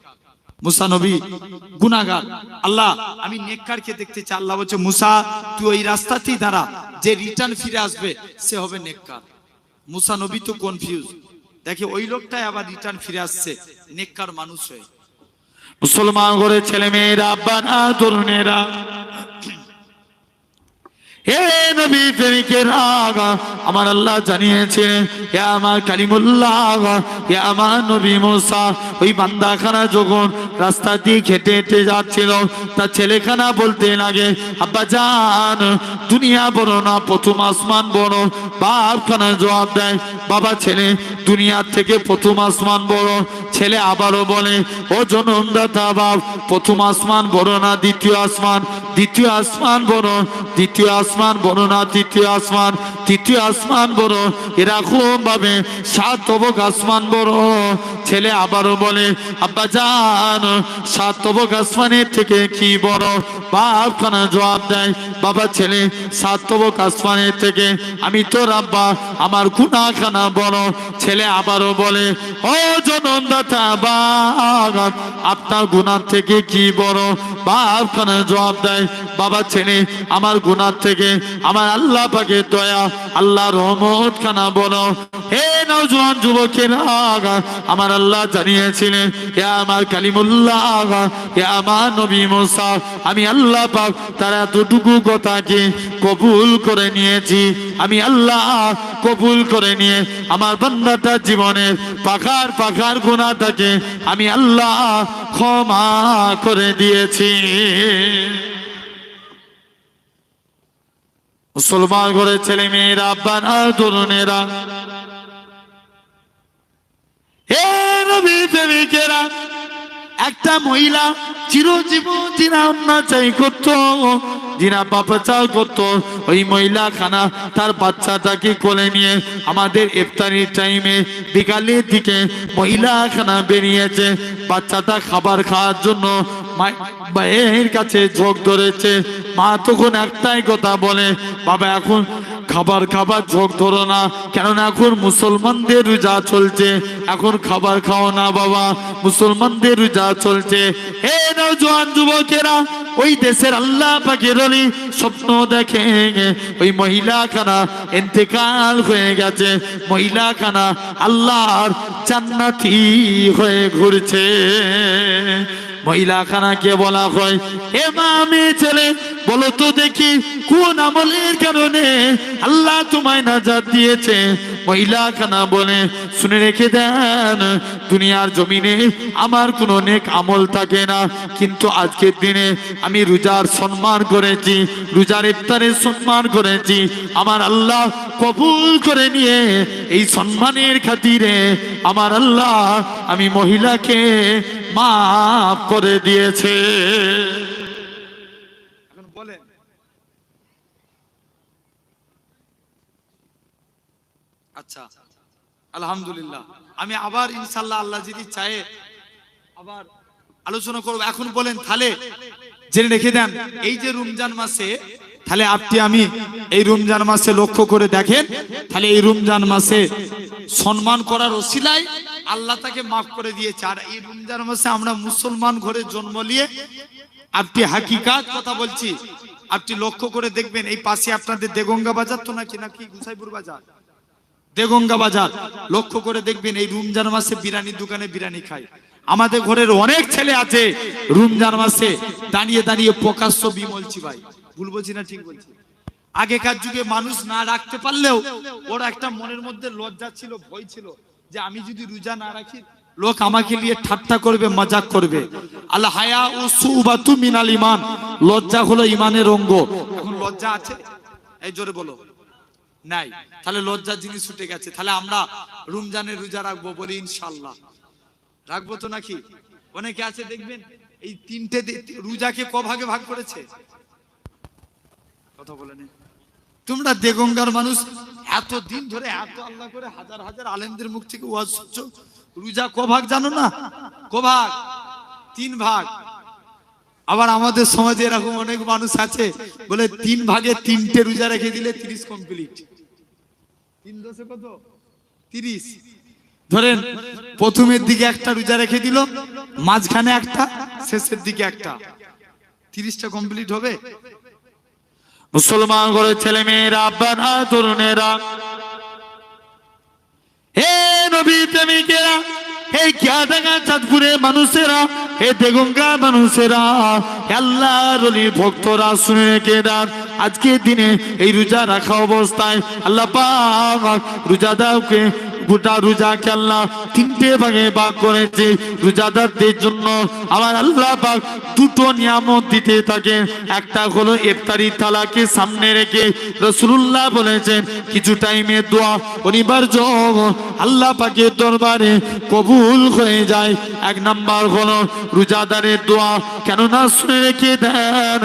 মুসা নবী গুনাহগার, আল্লাহ আমি নেককারকে দেখতে চাই। আল্লাহ বলছে মুসা তুই ওই রাস্তাতেই দাঁড়া, যে রিটার্ন ফিরে আসবে সে হবে নেককার। মুসা নবী তো কনফিউজ, দেখে ওই লোকটাই আবার রিটার্ন ফিরে আসছে নেককার মানুষ হয়ে। মুসলমান ঘরে ছেলে মেয়েরা, আব্বারা, তরুণেরা, হে নবী প্রেমিকেরা, আমার আল্লাহ জানিয়েছেন হে আমার কালিমুল্লাহ, হে আমার নবী মুসা, ওই বান্দাখানা যখন রাস্তা দিয়ে হেঁটে হেঁটে যাচ্ছিল, তার ছেলেখানা বলতে লাগে আব্বা জান দুনিয়া বড় না প্রথম আসমান বড়। বাপখানা জবাব দেয় বাবা ছেলে দুনিয়ার থেকে প্রথম আসমান বড়। ছেলে আবারও বলে ও জনমদাতা বাপ প্রথম আসমান বড় না দ্বিতীয় আসমান? দ্বিতীয় আসমান বড়। দ্বিতীয় আসমান বড় না তৃতীয় আসমান? তৃতীয় আসমান বড়। এরকম ভাবে 7 তবক আসমান বড়। ছেলে আবারও বলে আব্বা জান 7 তবক আসমানের থেকে কি বড়? বাপ খানা জবাব দেয় বাবা ছেলে 7 তবক আসমানের থেকে আমি তোর আব্বা আমার গুনাহখানা বড়। ছেলে আবারও বলে ও জনমদাতা বাপ আপনার গুনাহ থেকে কি বড়? বাপ খানা জবাব দেয় বাবা ছেলে আমার গুনাহ থেকে আমার আল্লাহ পাকের দয়া আল্লাহর রহমত খানা বড়। হে নওজোয়ান যুবকেরা, আমার আল্লাহ জানিয়েছিলেন হে আমার কালিমুল্লাহ, হে আমার নবী মুসা, আমি আল্লাহ পাক তার এতটুকু কথাকে কবুল করে নিয়েছি। আমি আল্লাহ কবুল করে নিয়ে আমার বান্দাটার জীবনের পাখার পাখার গুনাহটাকে আমি আল্লাহ ক্ষমা করে দিয়েছি। মুসলমান ঘরের ছেলে মেয়েরা, আব্বারা, তরুণেরা, হে নবী প্রেমিকেরা, একটা মহিলা চিরজীবন যিনা অন্যাচার করত, যিনা পাপাচার করত, ওই মহিলা খানা তার বাচ্চাটাকে কোলে নিয়ে আমাদের ইফতারির টাইমে বিকালের দিকে মহিলা খানা বেরিয়েছে। বাচ্চাটা খাবার খাওয়ার জন্য মায়ের কাছে ঝোঁক ধরেছে। মা তখন একটাই কথা বলে বাবা এখন খাবার খাবার ঝোঁক ধরো না, কেননা এখন মুসলমানদের রোজা চলছে, এখন খাবার খাও না বাবা, মুসলমানদের রোজা চলছে। হে নওজোয়ান যুবকেরা, ওই দেশের আল্লাহ পাকের ওলি স্বপ্ন দেখে ওই মহিলা খানা ইন্তেকাল হয়ে গেছে। মহিলা খানা আল্লাহর জান্নাতি হয়ে ঘুরছে। মহিলা খানাকে বলা হয় হে মা মেয়ে ছেলে বলো তো দেখি কোন আমলের কারণে আল্লাহ তোমায় নাজাত দিয়েছে? মহিলা খানা বলে শুনে রেখে দেন দুনিয়ার জমিনে আমার কোনো নেক আমল থাকে না, কিন্তু আজকের দিনে আমি রোজার সম্মান করেছি, রোজার ইফতারের সম্মান করেছি, আমার আল্লাহ কবুল করে নিয়ে এই সম্মানের খাতিরে আমার আল্লাহ আমি মহিলাকে মাফ করে দিয়েছে। এখন বলেন আচ্ছা আলহামদুলিল্লাহ, আমি আবার ইনশাআল্লাহ আল্লাহ যদি চায় আবার আলোচনা করব। এখন বলেন তাহলে জেনে রেখে দেন এই যে রমজান মাসে, তাহলে আপনি আমি এই রমজান মাসে লক্ষ্য করে দেখেন, তাহলে এই রমজান মাসে সম্মান করার ওসিলায় আল্লাহ তাকে মাফ করে দিয়েছে। আর এই রমজান মাসে আমরা মুসলমান ঘরে জন্ম নিয়ে আপনি হাকিকাত কথা বলছি, আপনি লক্ষ্য করে দেখবেন এই পাশে আপনাদের দেগঙ্গা বাজার তো নাকি নাকি গুসাইপুর বাজার, দেগঙ্গা বাজার, লক্ষ্য করে দেখবেন এই রমজান মাসে বিরিয়ানির দোকানে বিরিয়ানি খায়। আমাদের ঘরের অনেক ছেলে আছে রমজান মাসে দাঁড়িয়ে দাঁড়িয়ে প্রকাশ্য বিমলছি। ভাই ভুল বলছি না ঠিক বলছি? আগেকার যুগে মানুষ না রাখতে পারলেও ওর একটা মনের মধ্যে লজ্জা ছিল, ভয় ছিল যে আমি যদি রোজা না রাখি লোক আমাকে নিয়ে ঠাট্টা করবে, মজাক করবে। আল হায়া ও সুবাতু মিনাল ঈমান, লজ্জা হলো ঈমানের অঙ্গ। এখন লজ্জা আছে? এই জোরে বলো নাই। তাহলে লজ্জার জিনিস ছুটে গেছে। তাহলে আমরা রমজানের রোজা রাখবো বলি ইনশাআল্লাহ, রাখবো তো নাকি? অনেকে আছে দেখবেন এই তিনটে রোজাকে ক ভাগে ভাগ করেছে, কথা বলেন। তোমরা দেগঙ্গার মানুষ এত দিন ধরে এত আল্লাহ করে হাজার হাজার আলেমদের মুখ থেকে ওয়াজ শুনছো, রোজা ক ভাগ জানো না? ক ভাগ? 3 ভাগ। আবার আমাদের সমাজে এরকম অনেক মানুষ আছে বলে 3 ভাগে 3টে রোজা রেখে দিলে 30 কমপ্লিট। 3 দশে কত? 30। ধরেন প্রথমের দিকে একটা রোজা রেখে দিল, মাঝখানে একটা, শেষের দিকে একটা, 30টা কমপ্লিট হবে? মুসলমান করে ছেলে মেয়েরা, আব্বারা, তরুণেরা, হে নবী প্রেমিকেরা, হে কিয়াডাঙ্গা চাঁদপুরের মানুষেরা, হে দেগঙ্গা মানুষেরা, আল্লাহর ওলির ভক্তরা, শুনে রেখে দেন, আজকের দিনে এই রোজা রাখা অবস্থায় আল্লাহ পাক রোজাদারকে, গোটা রোজাকে আল্লাহ 3টে ভাগে ভাগ করেছে। রোজাদারদের জন্য আমার আল্লাহ পাক 2টো নিয়ামত দিতে থাকে। একটা হলো ইফতারি থালাকে সামনে রেখে রাসূলুল্লাহ বলেছেন কিছু টাইমে দোয়া অনিবার্য, আল্লাহ পাকের দরবারে কবুল হয়ে যায়। 1 নাম্বার হলো রোজাদারের দোয়া, কেননা শুনে রেখে দেন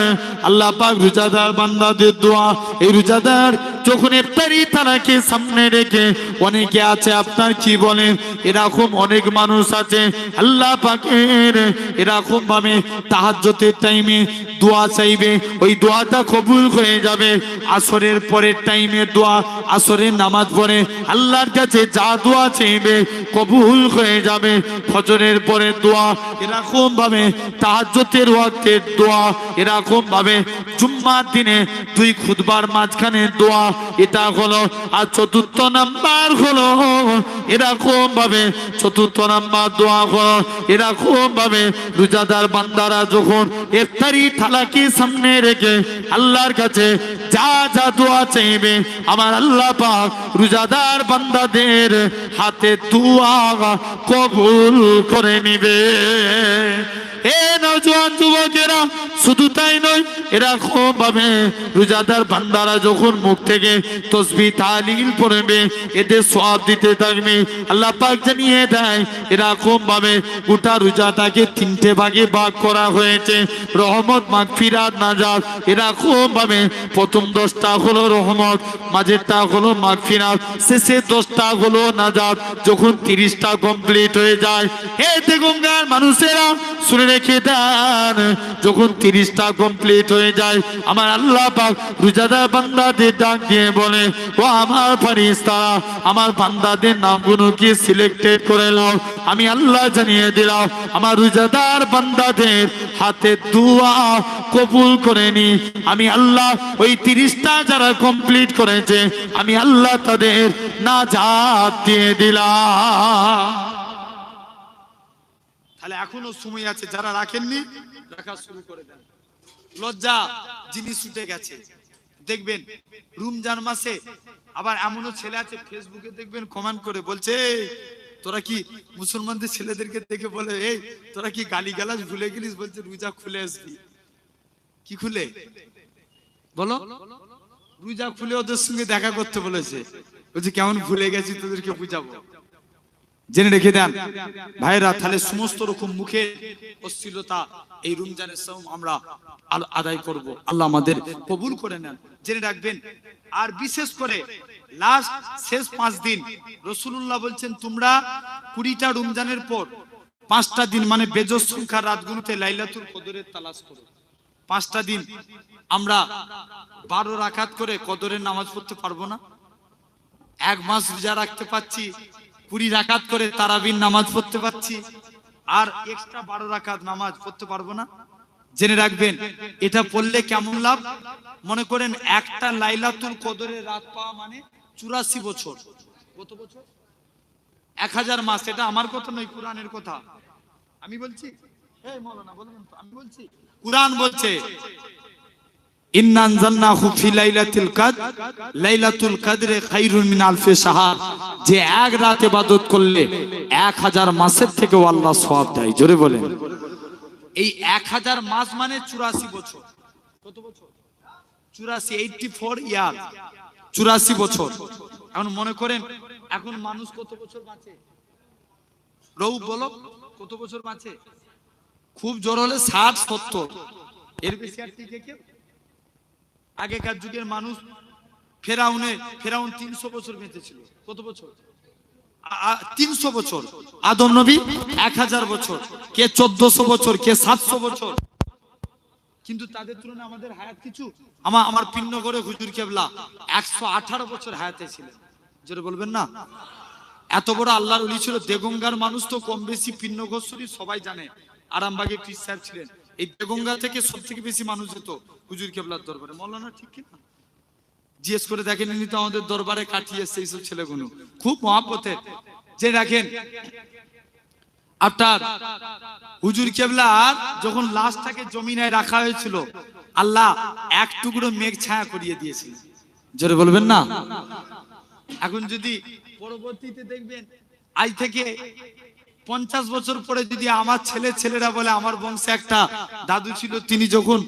আল্লাহ পাক রোজাদার বান্দাদের দোয়া, এই রোজাদার যখন ইফতারি থালাকে সামনে রেখে, অনেকে আছে আপনার কি বলেন, এরকম অনেক মানুষ আছে আল্লাহ পাকের এরকম ভাবে তাহাজ্জুদের টাইমে দোয়া চাইবে, ওই দোয়াটা কবুল হয়ে যাবে। আসরের পরের টাইমে দোয়া, আসরের নামাজ পড়ে আল্লাহর কাছে যা দোয়া চাইবে কবুল হয়ে যাবে। ফজরের পরে দোয়া এরকম ভাবে, তাহাজ্জুদের ওয়াক্তের দোয়া এরকম ভাবে, জুম্মার দিনে 2 খুতবার মাঝখানে দোয়া, এটা হলো। আর 4র্থ নাম্বার হলো এরকম ভাবে, 4র্থ নাম্বার দোয়া হলো এরকম ভাবে, রোজাদার বান্দারা যখন ইফতারি থালাকে সামনে রেখে আল্লাহর কাছে যা যা দোয়া চাইবে, আমার আল্লাহ পাক রোজাদার বান্দাদের হাতে দোয়া কবুল করে নিবে। এ নওজোয়ান যুবকেরা, শুধু তাই নয়, এরকম ভাবে রোজাদার বান্দারা যখন মুখ থেকে তাসবিহ তাহলিল পড়বে, এতে সওয়াব দিতে থাকবে। আল্লাহ পাক জানিয়ে দেয় এরকম ভাবে গোটা রোজাটাকে 3টে ভাগে ভাগ করা হয়েছে, রহমত, মাগফিরাত, নাজাত। এরকম ভাবে প্রথম 10টা হলো রহমত, মাঝেরটা হলো মাগফিরাত, শেষের 10টা হলো নাজাত। যখন 30টা কমপ্লিট হয়ে যায়, হে দেগঙ্গার মানুষেরা শুনে রেখে দেন, যখন 30টা কমপ্লিট হয়ে যায়, আমার আল্লাহ পাক রোজাদার বান্দাদের ডাক দিয়ে বলে, ও আমার ফেরেশতারা, আমার বান্দাদের নামগুলোকে সিলেক্টেড করে নাও, আমি আল্লাহ জানিয়ে দিলাম আমার রোজাদার বান্দাদের হাতে দোয়া কবুল করে নি। আমি আল্লাহ ওই 30টা যারা কমপ্লিট করেছে, আমি আল্লাহ তাদের নাজাত দিয়ে দিলাম। তাহলে এখনো সময় আছে, যারা রাখেননি রাখা শুরু করে দেন। লজ্জা জিনিস উঠে গেছে। দেখবেন রমজান মাসে আবার এমনও ছেলে আছে, ফেসবুকে দেখবেন কমেন্ট করে বলছে, তোরা কি মুসলমানদের ছেলেদেরকে দেখে বলে, এই তোরা কি গালিগালাজ ভুলে গেলিস, বলছে রোজা খুলে আসবি। কি খুলে বলো? রোজা খুলে ওদের সঙ্গে দেখা করতে বলেছে, বলছে কেমন ভুলে গেছি, তোদেরকে বুঝাবো। জেনে রেখে দেন ভাইরা, তাহলে সমস্ত রকম মুখে অশ্লীলতা এই রমজানের সময় আমরা আদায় করব। আল্লাহ আমাদের কবুল করে নেন, জেনে রাখবেন। আর বিশেষ করে লাস্ট শেষ 5 দিন রাসূলুল্লাহ বলছেন, তোমরা 20টা রমজানের পর 5টা দিন, মানে বেজোস সংখ্যার রাতগুলোতে লাইলাতুল কদরের তালাশ করো। 5টা দিন আমরা 12 রাকাত করে কদরের নামাজ পড়তে পারবো না? 1 মাস রোজা রাখতে পাচ্ছি, 20 রাকাত করে তারাবির নামাজ পড়তে পাচ্ছি, আর এক্সট্রা 12 রাকাত নামাজ পড়তে পারবো না? জেনে রাখবেন, এটা পড়লে কেমন লাভ। মনে করেন একটা লাইলাতুল কদরের রাত পাওয়া মানে 84 বছর। কত বছর? 1000 মাস। এটা আমার কথা নয়, কোরআনের কথা আমি বলছি। এই মাওলানা বলবেন তো, আমি বলছি, কোরআন বলছে, ইন্না আনজালনাহু ফি লাইলাতুল কদর, লাইলাতুল কদরে খায়রুম মিন আলফি শাহর। যে এক রাত ইবাদত করলে 1000 মাসের থেকে আল্লাহ সওয়াব দেয়। জোরে বলেন। এই 1000 মাস মানে 84 বছর। কত বছর? 84, 84 ইয়ার, 84 বছর। এখন মনে করেন এখন মানুষ কত বছর বাঁচে? রৌ বলো, কত বছর বাঁচে? খুব জোর হলে 60, 70, এর বেশি আর টিকে কেউ? আগেকার যুগের মানুষ, ফেরাউন 300 বছর বেঁচেছিল। কত বছর? 300 বছর। আদম নবী 1000 বছর, কে 1400 বছর, কে 700 বছর। কিন্তু তাদের তুলনায় আমাদের হায়াত কিছু। আমার পিন্নগরে হুজুর কেবলা 118 বছর হায়াতে ছিলেন। যেটা বলবেন না, এত বড় আল্লাহর ওলি ছিল। দেগঙ্গার মানুষ তো কম বেশি পিণ্যঘোষরী সবাই জানে। আরামবাগে পীর সাহেব ছিলেন। এই দেগঙ্গা থেকে সব থেকে বেশি মানুষ যেত হুজুর কেবলার দরবারে। মৌলানা ঠিক কিনা? জিজ্ঞেস করে দেখেননি তো আমাদের দরবারে কাটিয়ে এসছে এইসব ছেলেগুলো, খুব মহাব্বতের। যে দেখেন আপনার হুজুর কেবলার যখন লাশটাকে জমিনে রাখা হয়েছিল, আল্লাহ এক টুকরো মেঘ ছায়া করিয়ে দিয়েছিল। জোরে বলবেন না? এখন যদি পরবর্তীতে দেখবেন আজ থেকে 50 বছর পরে যদি আমার ছেলেরা বলে আমার বংশে একটা দাদু ছিল, তিনি যখন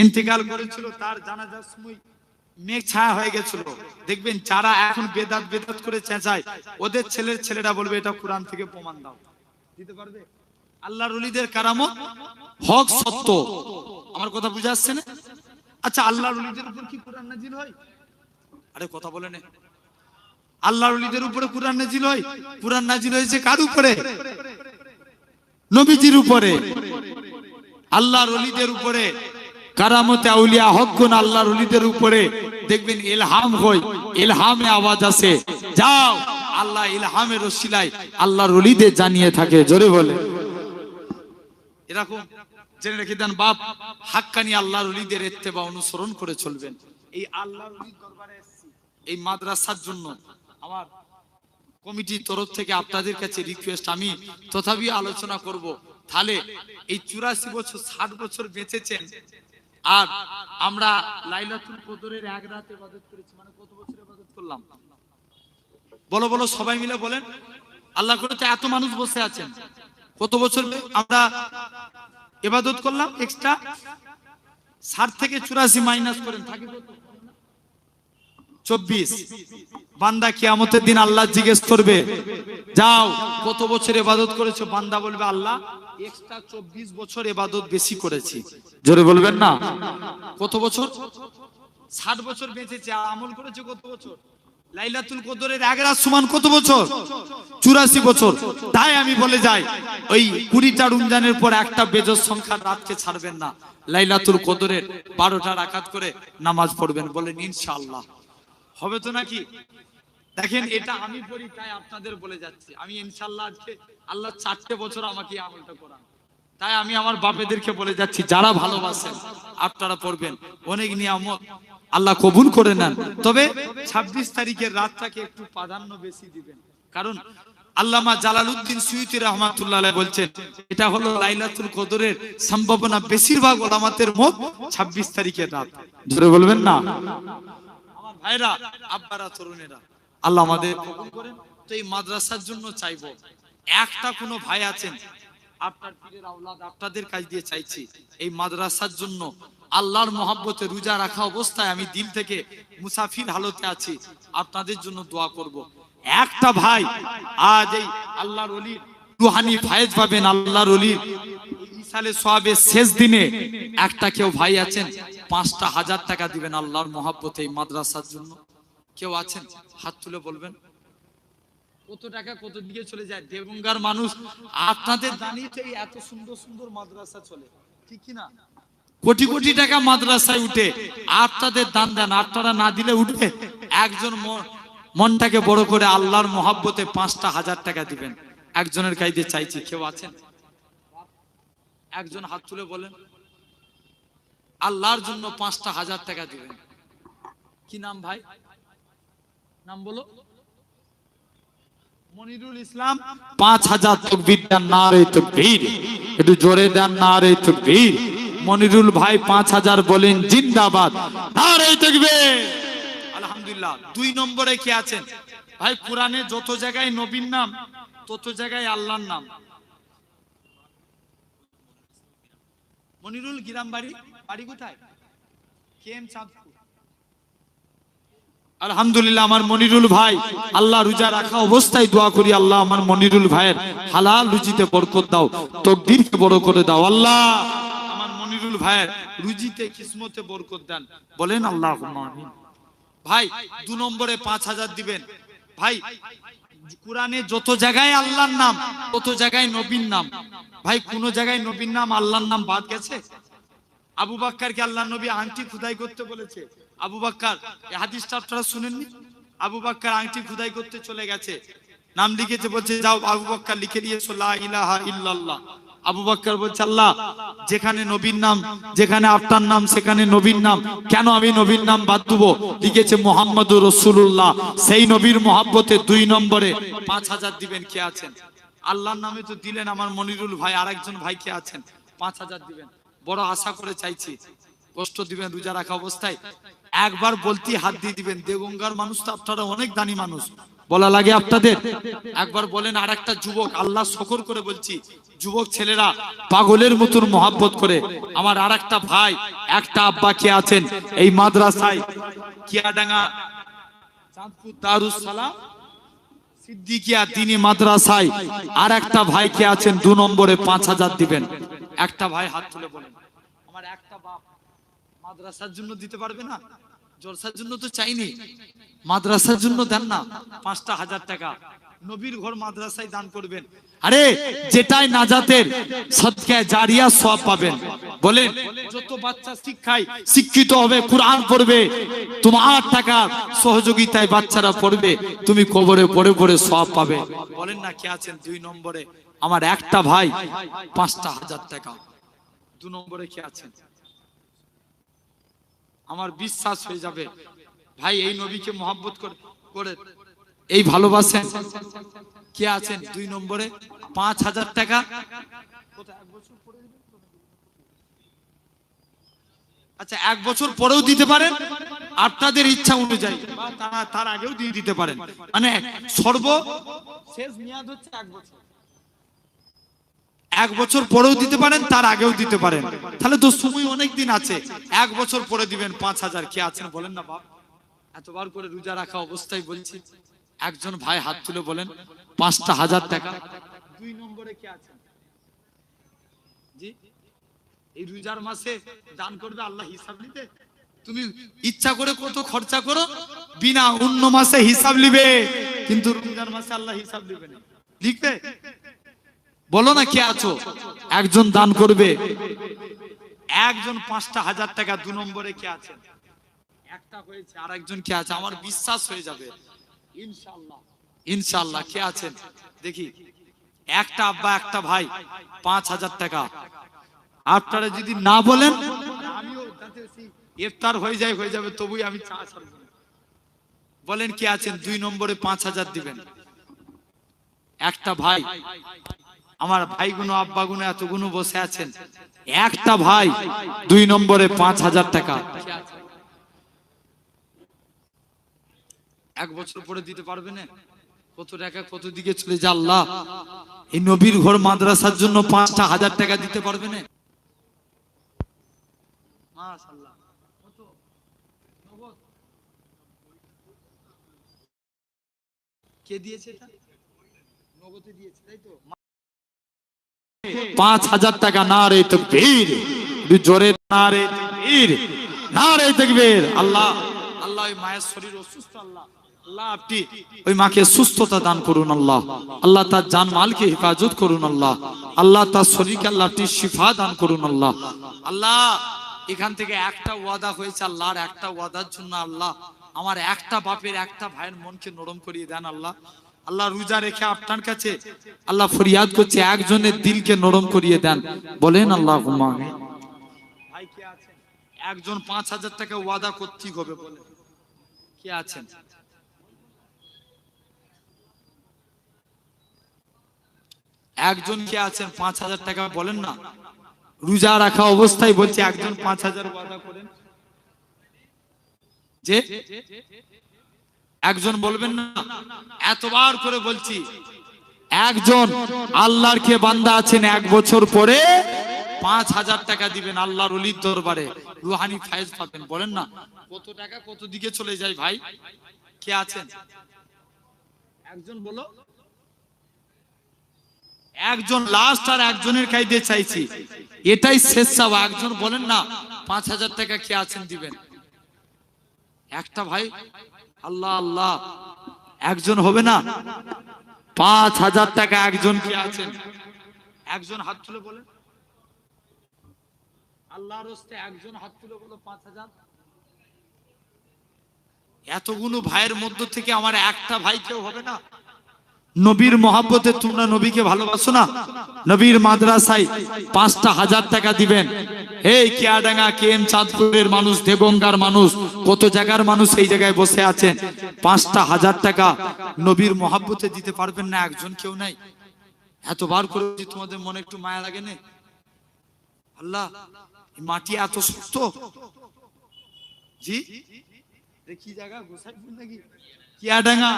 ইন্তেকাল করেছিল তার জানাজার সময় মেঘ ছায়া হয়ে গেছিল, দেখবেন যারা এখন বেদাত করে চেঁচায় ওদের ছেলেরা বলবে এটা কোরআন থেকে প্রমাণ দাও। দিতে পারবে? আল্লাহর ওলিদের কারামত হক সত্য। আমার কথা বুঝা আসছে না? আচ্ছা, আল্লাহর ওলিদের উপর কি কোরআন নাজিল হয়? আরে কথা বলে না। আল্লাহর ওলিদের উপরে কোরআন নাজিল হয়? কোরআন নাজিল হয়েছে কার উপরে? নবীজির উপরে। আল্লাহর ওলিদের উপরে কারামতে আউলিয়া হকগুন আল্লাহর ওলিদের উপরে দেখবেন ইলহাম হয়, ইলহামে আওয়াজ আসে। যাও, আল্লাহ ইলহামের ওসিলায় আল্লাহর ওলিদের জানিয়ে থাকে। জোরে বলে এরকম জেনে রেখে দেন বাপ, হাক্কানি আল্লাহর ওলিদের ইত্তেবা অনুসরণ করে চলবেন। এই আল্লাহর ওলির দরবারে এসেছি এই মাদ্রাসার জন্য। আমার কমিটির তরফ থেকে আপনাদের কাছে রিকোয়েস্ট, আমি তথাপি আলোচনা করব। তাহলে এই 84 বছর 60 বছর বেঁচেছেন, আর আমরা লাইলাতুল কদরের এক রাত ইবাদত করেছি। মানে কত বছর ইবাদত করলাম? বলো বলো, সবাই মিলে বলেন। আল্লাহ করে তো এত মানুষ বসে আছেন, কত বছর আমরা ইবাদত করলাম? এক্সট্রা 60 থেকে 84 মাইনাস করেন, থাকে কত? 24। বান্দা কিয়ামতের দিন আল্লাহ জিজ্ঞেস করবে, যাও কত বছর ইবাদত করেছো? বান্দা বলবে আল্লাহ এক্সট্রা 24 বছর ইবাদত বেশি করেছি। জোরে বলবেন না? কত বছর? 60 বছর বেঁচেছে, আর আমল করেছে কত বছর? লাইলাতুল কদরের এক রাত সমান কত বছর? 84 বছর। তাই আমি বলে যাই, ওই 20টা রমজানের পর একটা বেজোস সংখ্যার রাতকে ছাড়বেন না। লাইলাতুল কদরের 12টা রাকাত করে নামাজ পড়বেন। বলেন ইনশাআল্লাহ। হবে তো নাকি? দেখেন, এটা আমি পড়ি তাই আপনাদের বলে যাচ্ছি। আমি ইনশাআল্লাহ আজকে আল্লাহ 4টে বছর আমাকে আমলটা করান, তাই আমি আমার বাপেদেরকে বলে যাচ্ছি, যারা ভালোবাসেন আপনারা পড়বেন। অনেক নিয়ামত আল্লাহ কবুল করে নেন। তবে 26 তারিখের রাতটাকে একটু প্রাধান্য বেশি দিবেন, কারণ আল্লামা জালালউদ্দিন সুয়ুতী রাহমাতুল্লাহ আলাইহি বলছেন এটা হলো লাইলাতুল কদরের সম্ভাবনা বেশিরভাগ উলামাদের মত 26 তারিখের রাত। জোরে বলবেন না? আমার ভাইরা, আব্বারা, তরুণেরা, আল্লাহ আমাদের কবুল করেন। তো এই মাদ্রাসার জন্য চাইবো, একটা কোনো ভাই আছেন আপনার পীরের আওলাদ, আপনাদের কাছ দিয়ে চাইছি এই মাদ্রাসার জন্য আল্লাহর মহব্বতে রোজা রাখা অবস্থায় আমি দিল থেকে মুসাফির হালতে আছি, আপনাদের জন্য দোয়া করব। একটা ভাই আজ এই আল্লাহর ওলির রুহানি ফায়েজ পাবেন, আল্লাহর ওলির ইসালে সোয়াবের শেষ দিনে একটা কেউ ভাই আছেন 5টা 1000 টাকা দিবেন আল্লাহর মহব্বতে এই মাদ্রাসার জন্য। কেউ আছেন? হাত তুলে বলবেন। কত টাকা কত দিকে চলে যায় দেগঙ্গার মানুষ। আপনাদের জানিয়ে তো এত সুন্দর সুন্দর মাদ্রাসা চলে, ঠিক কি না? কোটি কোটি টাকা মাদ্রাসায় উঠে, আপনাদের দান দেন, আপনারা না দিলে উঠবে? একজন মনটাকে বড় করে আল্লাহর মহব্বতে 5টা 1000 টাকা দিবেন। একজনের কাছে চাইছি, কেউ আছেন? একজন হাত তুলে বলেন। আল্লাহর জন্য 5টা 1000 টাকা দিবেন। কি নাম ভাই? নাম বলো। মনিরুল ইসলাম। 5000 তাকবীর দেন, নারে তাকবীর। একটু জোরে দেন, নারে তাকবীর। মনিরুল ভাই 5000 বলেন জিন্দাবাদ, নারে তাকবীর। আলহামদুলিল্লাহ। 2 নম্বরে কে আছেন? ভাই কোরআনে যত জায়গায় নবীর নাম তত জায়গায় আল্লাহর নাম। মনিরুল গ্রাম বাড়ি, বাড়ি কোথায়? কেম চাঁদপুর। আলহামদুলিল্লাহ। আমার মনিরুল ভাই, আল্লাহ রোজা রাখা অবস্থায় দোয়া করি, আল্লাহ আমার মনিরুল ভাইয়ের হালাল রুজিতে বরকত দাও, তাকদীরকে বড় করে দাও। আল্লাহ আমার মনিরুল ভাইয়ের রুজিতে কিসমতে বরকত দেন। বলেন আল্লাহুম্মা আমিন। ভাই 2 নম্বরে 5000 দিবেন। ভাই কোরআনে যত জায়গায় আল্লাহর নাম তত জায়গায় নবীর নাম। ভাই কোন জায়গায় নবীর নাম আল্লাহর নাম বাদ গেছে? আবু বকরকে আল্লাহ নবী আংটি খোদাই করতে বলেছে। আবু বকর, এই হাদিসটা আপনারা শুনেননি? আবু বকর আংটি খোদাই করতে চলে গেছে, নাম লিখেছে, বলছে যাও আবু বকর লিখে দিয়েছো লা ইলাহা ইল্লাল্লাহ। আবু বকর বলছে আল্লাহ, যেখানে নবীর নাম, যেখানে আপনার নাম সেখানে নবীর নাম, কেন আমি নবীর নাম বাদ দেবো? লিখেছে মুহাম্মদুর রাসূলুল্লাহ। সেই নবীর মহব্বতে 2 নম্বরে 5000 দিবেন। কে আছেন? আল্লাহর নামে তো দিলেন আমার মনিরুল ভাই, আরেকজন ভাই কে আছেন? 5000 দিবেন। বড় আশা করে চাইছি, কষ্ট দিবেন রোজা রাখা অবস্থায়। একবার বলতি হাত দিয়ে দিবেন। দেগঙ্গার মানুষ তো আপনারা অনেক দানি মানুষ, বলা লাগে আপনাদের। একবার বলেন। আর একটা যুবক, আল্লাহ শকর করে বলছি, যুবক ছেলেরা পাগলের মতন মহাব্বত করে। আমার আর একটা ভাই, একটা আব্বা কে আছেন এই মাদ্রাসায় কিয়াডাঙ্গা চাঁদপুর দারুস সালাম সিদ্দিকিয়া দ্বীনি মাদ্রাসায় আর একটা ভাই কে আছেন 2 নম্বরে 5000 দিবেন। একটা ভাই হাত তুলে বলেন, আমার একটা বাপ মাদ্রাসার জন্য দিতে পারবে না? জলসার জন্য তো চাইনি, মাদ্রাসার জন্য দেন না 5,000 টাকা। নবীর ঘর মাদ্রাসায় দান করবেন। আরে যেটাই নাজাতের সদকা জারিয়া সওয়াব পাবেন। বলেন, যত বাচ্চা শিক্ষায় শিক্ষিত হবে, কুরআন পড়বে, তোমার টাকা সহযোগিতায় বাচ্চারা পড়বে, তুমি কবরে পড়ে পড়ে সওয়াব পাবে। বলেন না কে আছেন 2 নম্বরে? আমার একটা ভাই 5,000 টাকা। 2 নম্বরে কে আছেন? আমার বিশ্বাস হয়ে যাবে ভাই, এই নবীকে মহব্বত করে এই ভালোবাসেন। কে আছেন 2 নম্বরে? 5,000 টাকা। আচ্ছা, 1 বছর পরেও দিতে পারেন আপনাদের ইচ্ছা অনুযায়ী, তার আগেও দিয়ে দিতে পারেন। মানে সর্বশেষ মেয়াদ হচ্ছে 1 বছর। 1 বছর পরেও দিতে পারেন, তার আগেও দিতে পারেন। তাহলে তো সময় অনেক দিন আছে। 1 বছর পরে দিবেন 5,000। কে আছেন বলেন না বাপ? এতবার করে রোজা রাখা অবস্থায় বলছি, একজন ভাই হাত তুলে বলেন 5,000 টাকা। 2 নম্বরে কে আছেন? জি, এই রোজার মাসে দান করবে আল্লাহ হিসাব নিতে। তুমি ইচ্ছা করে কত খরচা করো, বিনা অন্য মাসে হিসাব নিবে, কিন্তু রমজান মাসে আল্লাহ হিসাব নেবে না। লিখবে? বলো না কে আছো? একজন দান করবে, একজন 5,000 টাকা। 2 নম্বরে কে আছেন? একটা হয়েছে, আর একজন কে আছে? আমার বিশ্বাস হয়ে যাবে ইনশাআল্লাহ। ইনশাআল্লাহ কে আছেন দেখি? একটা আব্বা, একটা ভাই 5,000 টাকা। আপনারা যদি না বলেন, আমিও ইফতার হয়ে যাবে, তবুই আমি চা ছাড়ব না। বলেন কে আছেন 2 নম্বরে 5,000 দিবেন? একটা ভাই, আমার ভাইগুলো আব্বাগুলো এতগুলো বসে আছেন, একটা ভাই 2 নম্বরে 5,000 টাকা। 1 বছর পরে দিতে পারবে না? কত টাকা কত দিকে চলে যা আল্লাহ। এই নবীর ঘর মাদ্রাসার জন্য 5,000 টাকা দিতে পারবে না? মাশাআল্লাহ। কত নগদ কে দিয়েছে? এটা নগদে দিয়েছে, তাই তো? 5,000 টাকা। নারে তাকবীর, জোরে নারে তাকবীর, নারে তাকবীর। আল্লাহ আল্লাহ, ওই মায়ের শরীর অসুস্থ, আল্লাহ আল্লাহ আপনি ওই মাকে সুস্থতা দান করুন। আল্লাহ আল্লাহ তার জান মালকে হেফাজত করুন। আল্লাহ আল্লাহ তার শরীরকে আল্লাহ আপনি শিফা দান করুন। আল্লাহ আল্লাহ, এখান থেকে একটা ওয়াদা হয়েছে আল্লাহর, একটা ওয়াদার জন্য আল্লাহ আমার একটা বাপের, একটা ভাইয়ের মনকে নরম করিয়ে দেন। আল্লাহ আল্লাহ, রোজা রেখে আপনার কাছে আল্লাহ ফরিয়াদ করছে, একজনের দিলকে নরম করিয়ে দেন। বলেন আল্লাহুম্মা আমিন। ভাই কে আছেন? একজন 5,000 টাকা ওয়াদা করতেই হবে। বলেন কে আছেন? একজন কে আছেন 5,000 টাকা? বলেন না। রোজা রাখা অবস্থায় বলছে একজন 5,000 ওয়াদা করেন। যে একজন বলবেন না? এতবার করে বলছি, একজন আল্লাহর কে বান্দা আছেন 1 বছর পরে 5,000 টাকা দিবেন আল্লাহর ওলির দরবারে, রুহানি ফায়েজ পাবেন। বলেন না কত টাকা কত দিকে চলে যায় ভাই? কে আছেন? একজন বলো। একজন লাস্ট, আর একজনের কাছে চাইছি, এটাই শেষ চাওয়া। একজন বলেন না 5,000 টাকা কে আছেন দিবেন? একটা ভাই। আল্লাহ আল্লাহ, একজন হবে না? 5,000 টাকা একজন কে আছেন? একজন হাত তুলে বলেন। আল্লাহর রাস্তায় একজন হাত তুলে বলো 5,000। এতগুলো ভাইয়ের মধ্য থেকে আমার একটা ভাই কেউ হবে না? নবীর মহব্বতে তোমরা নবীকে ভালোবাসো না? নবীর মাদ্রাসায় 5,000 টাকা দিবেন। এই কিয়াডাঙ্গা কেএম চাঁদপুরের মানুষ, দেবঙ্গার মানুষ, কত জায়গার মানুষ এই জায়গায় বসে আছেন। 5,000 টাকা নবীর মহব্বতে দিতে পারবেন না? একজন কেউ নাই? এতবার করে তোমাদের মনে একটু মায়া লাগে না? আল্লাহ, মাটি এত শক্ত। জি, কি জায়গা গোসাইপুর নাকি কিয়াডাঙ্গা?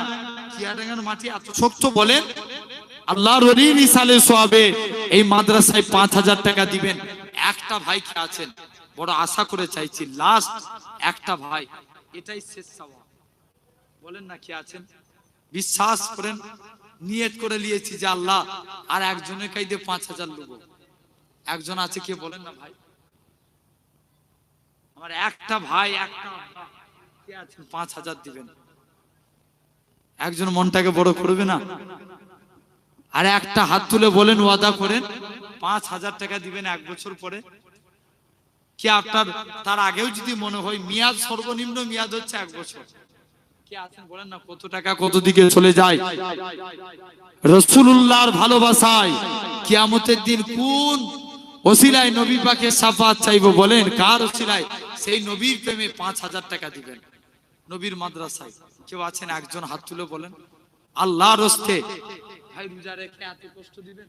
কিয়াডাঙ্গার মাটি এত শক্ত বলেন? আল্লাহর ওলি ইসালে সোয়াবে এই মাদ্রাসায় 5,000 টাকা দিবেন। একটা ভাই কে আছেন, বড় আশা করে চাইছি, লাস্ট একটা ভাই, এটাই শেষ সওয়াব। বলেন না কে আছেন? বিশ্বাস করেন, নিয়ত করে নিয়েছি যে আল্লাহ আর একজনের কাছে 5,000 নেব। একজন আছে কে বলেন না ভাই? আমার একটা ভাই, একটা কে আছেন 5,000 দিবেন? একজন মনটাকে বড় করবে না? আর একটা হাত তুলে বলেন, ওয়াদা করেন 5,000 টাকা দিবেন 1 বছর পরে। কি আপনার তার আগেও যদি মনে হয়, মেয়াদ সর্বনিম্ন মেয়াদ হচ্ছে 1 বছর। কি আছেন বলেন না? কত টাকা কত দিকে চলে যায়। রাসূলুল্লাহর ভালোবাসায় কিয়ামতের দিন কোন ওসিলায় নবী পাকের শাফাআত চাইবো বলেন? কার ওসিলায়? সেই নবীর প্রেমে 5,000 টাকা দিবেন নবীর মাদ্রাসায়। কেউ আছেন? একজন হাত তুলে বলেন। আল্লাহর রাস্তে ভাই রোজা রেখে এত কষ্ট দিবেন?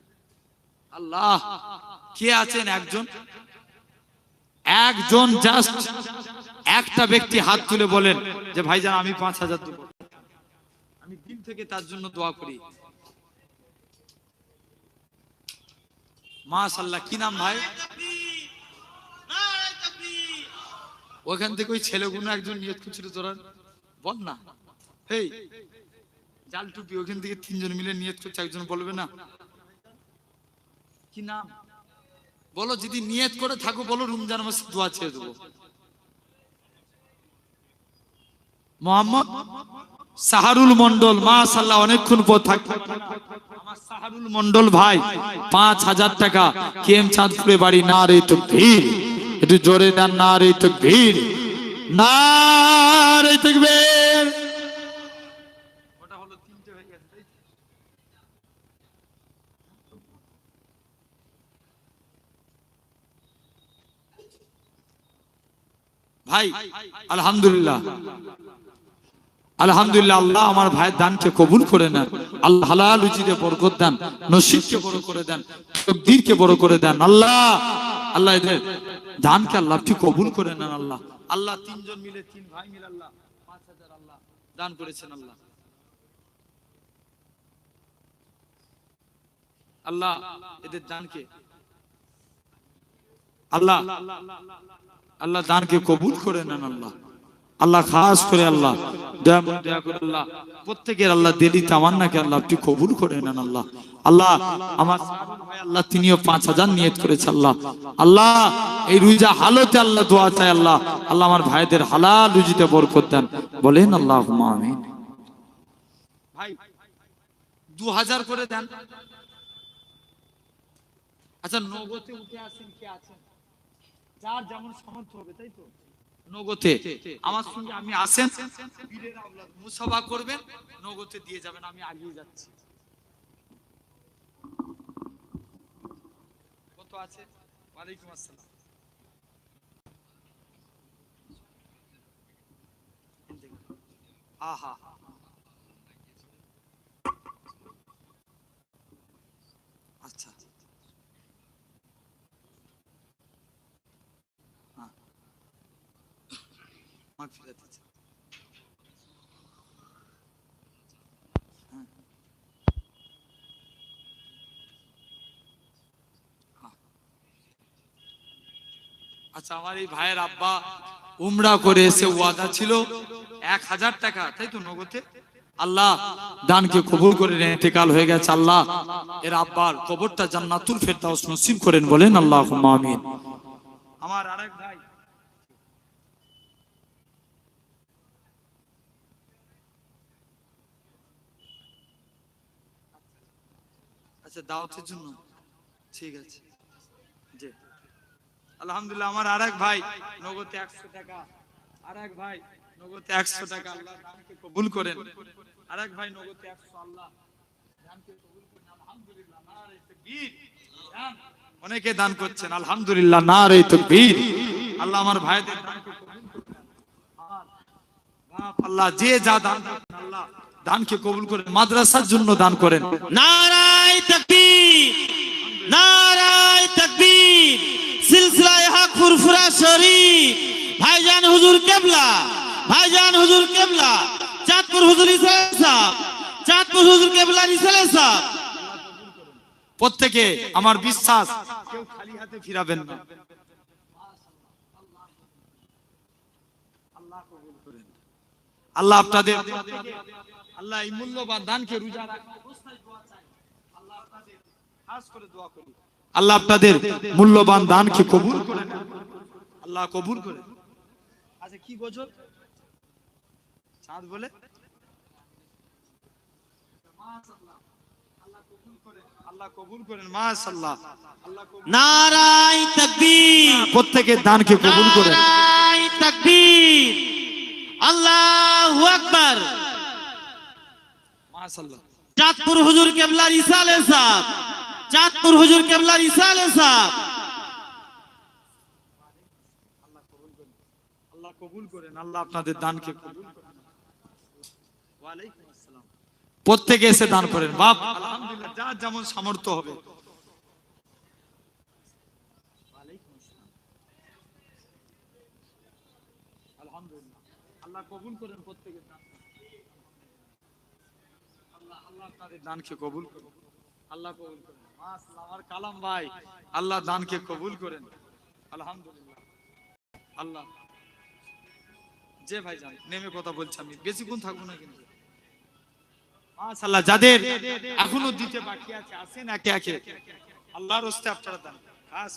আল্লাহ, কে আছেন? একজন, একজন জাস্ট একটা ব্যক্তি হাত তুলে বলেন যে ভাইজান আমি 5,000 দেব। আমি দিন থেকে তার জন্য দোয়া করি। মাশাআল্লাহ। কি নাম ভাই? ওখান থেকে ওই ছেলেগুলো একজন নিয়ত করছিল, তোরা বল না। হেই জাল টুপি, ওখান থেকে 3 জন মিলে নিয়ত করছে, একজন বলবে না? কি নাম বলো? যদি নিয়ত করে থাকো বলো, রমজান মাসে দোয়া চেয়ে দেবো। মোহাম্মদ সাহারুল মন্ডল, মাশাআল্লাহ, অনেকক্ষণ পর থাকবে আমার সাহারুল মন্ডল ভাই। 5,000 টাকা, কেএম চাঁদপুরে বাড়ি। নারে তাকবীর, একটু জোরে দেন, নারে তাকবীর, নারে তাকবীর। ওটা হলো 3টে হয়ে গেছে। ভাই আলহামদুলিল্লাহ, আলহামদুলিল্লাহ। আল্লাহ আমার ভাইয়ের দানকে কবুল করে নেন। আল্লাহ হালাল রুজিতে বরকত দেন, নসিবকে বড় করে দেন, তাকদীরকে বড় করে দেন। আল্লাহ, আল্লাহ এদের দানকে আল্লাহ আপনি কবুল করে নেন। আল্লাহ, আল্লাহ 3 জন মিলে, 3 ভাই মিলে আল্লাহ 5,000 আল্লাহ দান করেছেন। আল্লাহ, আল্লাহ এদের দানকে, আল্লাহ, আল্লাহ দানকে কবুল করে নেন। আল্লাহ, আল্লাহ খাস করে আল্লাহ দয়া করে আল্লাহ প্রত্যেকের আল্লাহ দিলি তামান্নাকে আল্লাহ আপনি কবুল করে নেন। আল্লাহ, আল্লাহ আমার ভাই আল্লাহ তিনিও 5,000 নিয়ত করেছে। আল্লাহ, আল্লাহ এই রোজা হালতে আল্লাহ দোয়া চাই। আল্লাহ, আল্লাহ আমার ভাইদের হালাল রুজিতে বরকত দেন। বলেন আল্লাহুম্মা আমিন। ভাই 2,000 করে দেন। আচ্ছা, নগদে উঠে আসেন, কে আছেন? যার যেমন সামর্থ্য হবে, তাই তো? নগদে আমার সঙ্গে আমি আসেন, বীরের আওলাদ মুসাফা করবেন, নগদে দিয়ে যাবেন, আমি আগিয়ে যাচ্ছি। কত আছে? ওয়ালাইকুম আসসালাম। আহা, আচ্ছা, আচ্ছা। আমার এই ভাইয়ের আব্বা উমরা করে এসে ওয়াদা ছিল 1,000 টাকা, তাই তো নগদে? আল্লাহ দানকে কবুল করে ইন্তেকাল হয়ে গেছে। আল্লাহ এর আব্বার কবরটা জান্নাতুল ফেরদাউস নসিব করেন। বলেন আল্লাহুম্মা আমিন। আমার আরেক ভাই, আচ্ছা দাওয়াতের জন্য, ঠিক আছে জি আলহামদুলিল্লাহ। আমার আরেক ভাই নগদে 100 টাকা, আরেক ভাই নগদে 100 টাকা, আল্লাহ দানকে কবুল করেন। আরেক ভাই নগদে 100, আল্লাহ অনেকে দান করছেন, আলহামদুলিল্লাহ, নারে তাকবীর। আল্লাহ আমার ভাইদের দানকে কবুল করুন। আল্লাহ যে যা দান করেন আল্লাহ দানকে কবুল করেন, মাদ্রাসার জন্য দান করেন। নারায়ে তাকবীর, নারায়ে তাকবীর। সিলসিলায়ে হক ফুরফুরা শরীফ, ভাইজান হুজুর কেবলা, ভাইজান হুজুর কেবলা, চাঁদপুর হুজুর ইসলাম সাহেব, চাঁদপুর হুজুর কেবলা ইসলাম সাহেব। প্রত্যেকে আমার বিশ্বাস কেউ খালি হাতে ফিরাবেন না। আল্লাহ আপনাদের, আল্লাহ এই মূল্যবান দানকে রোজা রাখা অবস্থায় দোয়া চাই। আল্লাহ আপনাদের খাস করে দোয়া করি, আল্লাহ আপনাদের মূল্যবান দানকে কবুল করেন, আল্লাহ কবুল করেন। আচ্ছা কি গজল চাঁদ বলে, মাশাআল্লাহ, আল্লাহ কবুল করেন, আল্লাহ কবুল করেন, মাশাআল্লাহ, আল্লাহ কবুল। নারায়ে তাকবীর, প্রত্যেকের দানকে কবুল করেন। নারায়ে তাকবীর, আল্লাহু আকবার। মাশাআল্লাহ। চাঁদপুর হুজুর কেবলার ইসালে সাহেব, চাঁদপুর হুজুর কেবলার ইসালে সাহেব। আল্লাহ কবুল করেন, আল্লাহ আপনাদের দানকে কবুল করেন। ওয়া আলাইকুম আসসালাম। প্রত্যেকে এসে দান করেন বাপ, আলহামদুলিল্লাহ, যার যেমন সামর্থ্য হবে। ওয়া আলাইকুম আসসালাম। আলহামদুলিল্লাহ, আল্লাহ কবুল করেন প্রত্যেকের দান। আল্লাহ আল্লাহ আপনাদের দানকে কবুল করেন, আল্লাহ কবুল করেন। মাশাআল্লাহ, আমার কালাম ভাই, আল্লাহ দানকে কবুল করেন, আলহামদুলিল্লাহ। আল্লাহ যে ভাই জান নেমে কথা বলছি, আমি বেশিক্ষণ থাকবো না কিন্তু। মাশাআল্লাহ, যাদের এখনো দিতে বাকি আছে আসেন একে একে, আল্লাহর রাস্তায় আপনারা দান খাস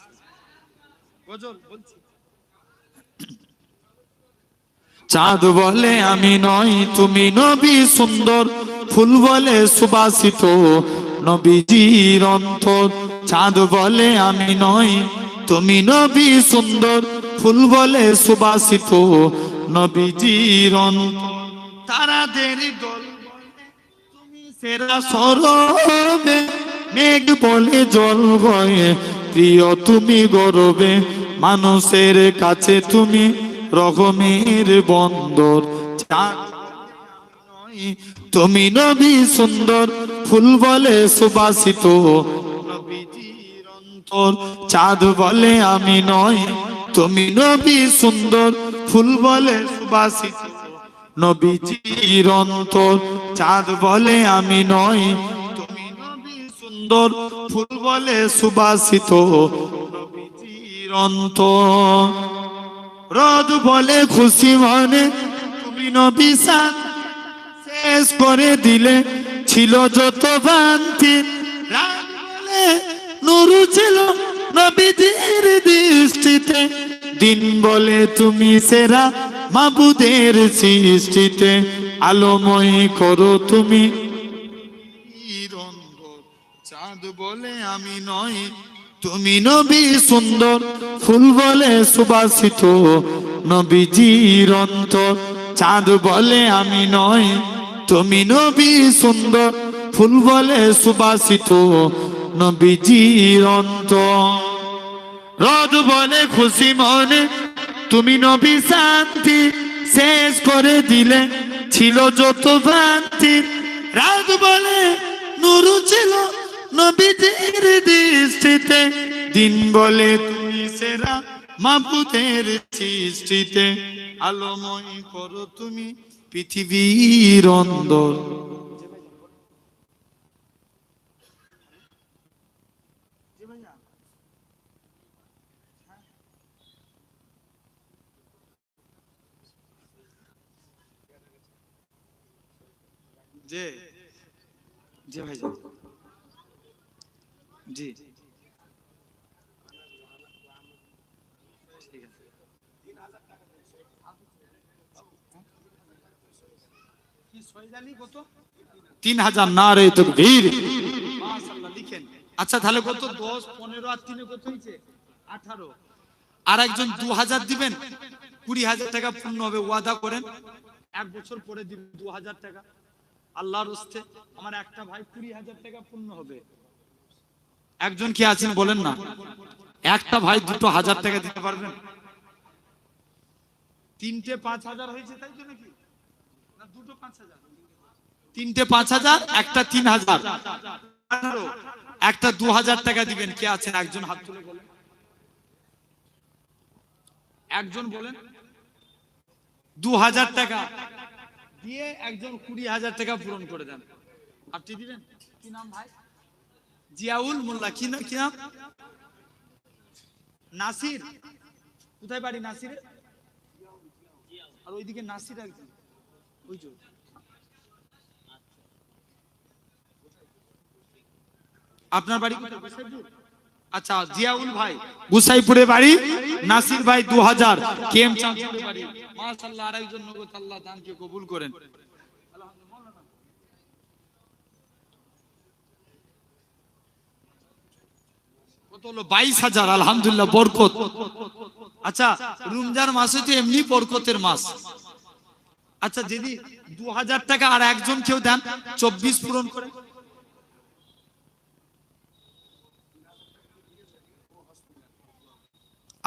গজল বলছি। চাঁদ বলে আমি নই তুমি নবী সুন্দর, ফুল বলে সুবাসিত নবীজির অন্তর। চাঁদ বলে আমি নই তুমি নবী সুন্দর, ফুল বলে সুবাসিত নবীজির অন্তর। তারাদের দল তুমি সেরা সরবে, মেঘ বলে জল বয়ে প্রিয় তুমি গরবে, মানুষের কাছে তুমি রকমের বন্দর। তুমি নবী সুন্দর, ফুল বলে সুবাসিত নবীজির অন্তর। চাঁদ বলে আমি নই তুমি নবী সুন্দর, ফুল বলে সুবাসিত নবীজির অন্তর। চাঁদ বলে আমি নই তুমি নবী সুন্দর, ফুল বলে সুবাসিত নবীজির অন্তর। রোদ বলে খুশি মনে তুমি নবী সাথ, শেষ করে দিলে ছিল যত ভ্রান্তি। রাত বলে নূর ছিল নবীজির দৃষ্টিতে, দিন বলে তুমি সেরা মাবুদের সৃষ্টিতে, আলোময় করো তুমি। চাঁদ বলে আমি নই তুমি নবী সুন্দর, ফুল বলে সুবাসিত নবীজির অন্তর। চাঁদ বলে আমি নই তুমি নবী সুন্দর, ফুল বলে সুবাসিত নবীজির অন্তর। রোদ বলে খুশি মনে তুমি নবী শান্তি, শেষ করে দিলে ছিল যত ভ্রান্তি। রাত বলে নূর ছিল নবীজির দৃষ্টিতে, দিন বলে তুমি সেরা মাবুদের সৃষ্টিতে, আলোময় করো তুমি পৃথিবীর অন্দর। যে যে ভাই জি ঠিক আছে। 3000 নারে তাকবীর, মাশাআল্লাহ লিখেন। আচ্ছা তাহলে কত 10 15 আর 3 কত হইছে 18। আর একজন 2000 দিবেন, 20000 টাকা পূর্ণ হবে, ওয়াদা করেন 1 বছর পরে দিবেন 2000 টাকা। আল্লাহর হস্তে আমার একটা ভাই 20,000 টাকা পূর্ণ হবে। একজন কি আছেন বলেন না, একটা ভাই 2,000 টাকা দিতে পারবেন? তিনটে 5,000 হয়েছে, তাই তো নাকি? না দুটো 5,000? তিনটে 5,000, একটা 3,000, একটা 2,000 টাকা দিবেন। কে আছেন? একজন হাত তুলে বলেন, একজন বলেন। 2,000 টাকা দিয়ে একজন 20,000 টাকা পূরণ করে দেন। আপনি দিবেন? কি নাম ভাই? জিয়াউল মোল্লা। কি নাম? নাসির। কোথায় বাড়ি নাসির? আর ওইদিকে নাসির একজন, ওই যে। আপনার বাড়ি কোথায়? আচ্ছা, জিয়াউল ভাই গুসাইপুরে বাড়ি, নাসির ভাই 2,000 কেম চাঁদপুরে বাড়ি। মাশাআল্লাহ, আরেকজন নগদ, আল্লাহ দানকে কবুল করেন। কত হলো? 22,000। আলহামদুলিল্লাহ, বরকত। আচ্ছা, রমজান মাসে তো এমনি বরকতের মাস। আচ্ছা, যদি 2,000 টাকা আর একজন কেউ দেন 24 পূরণ করে,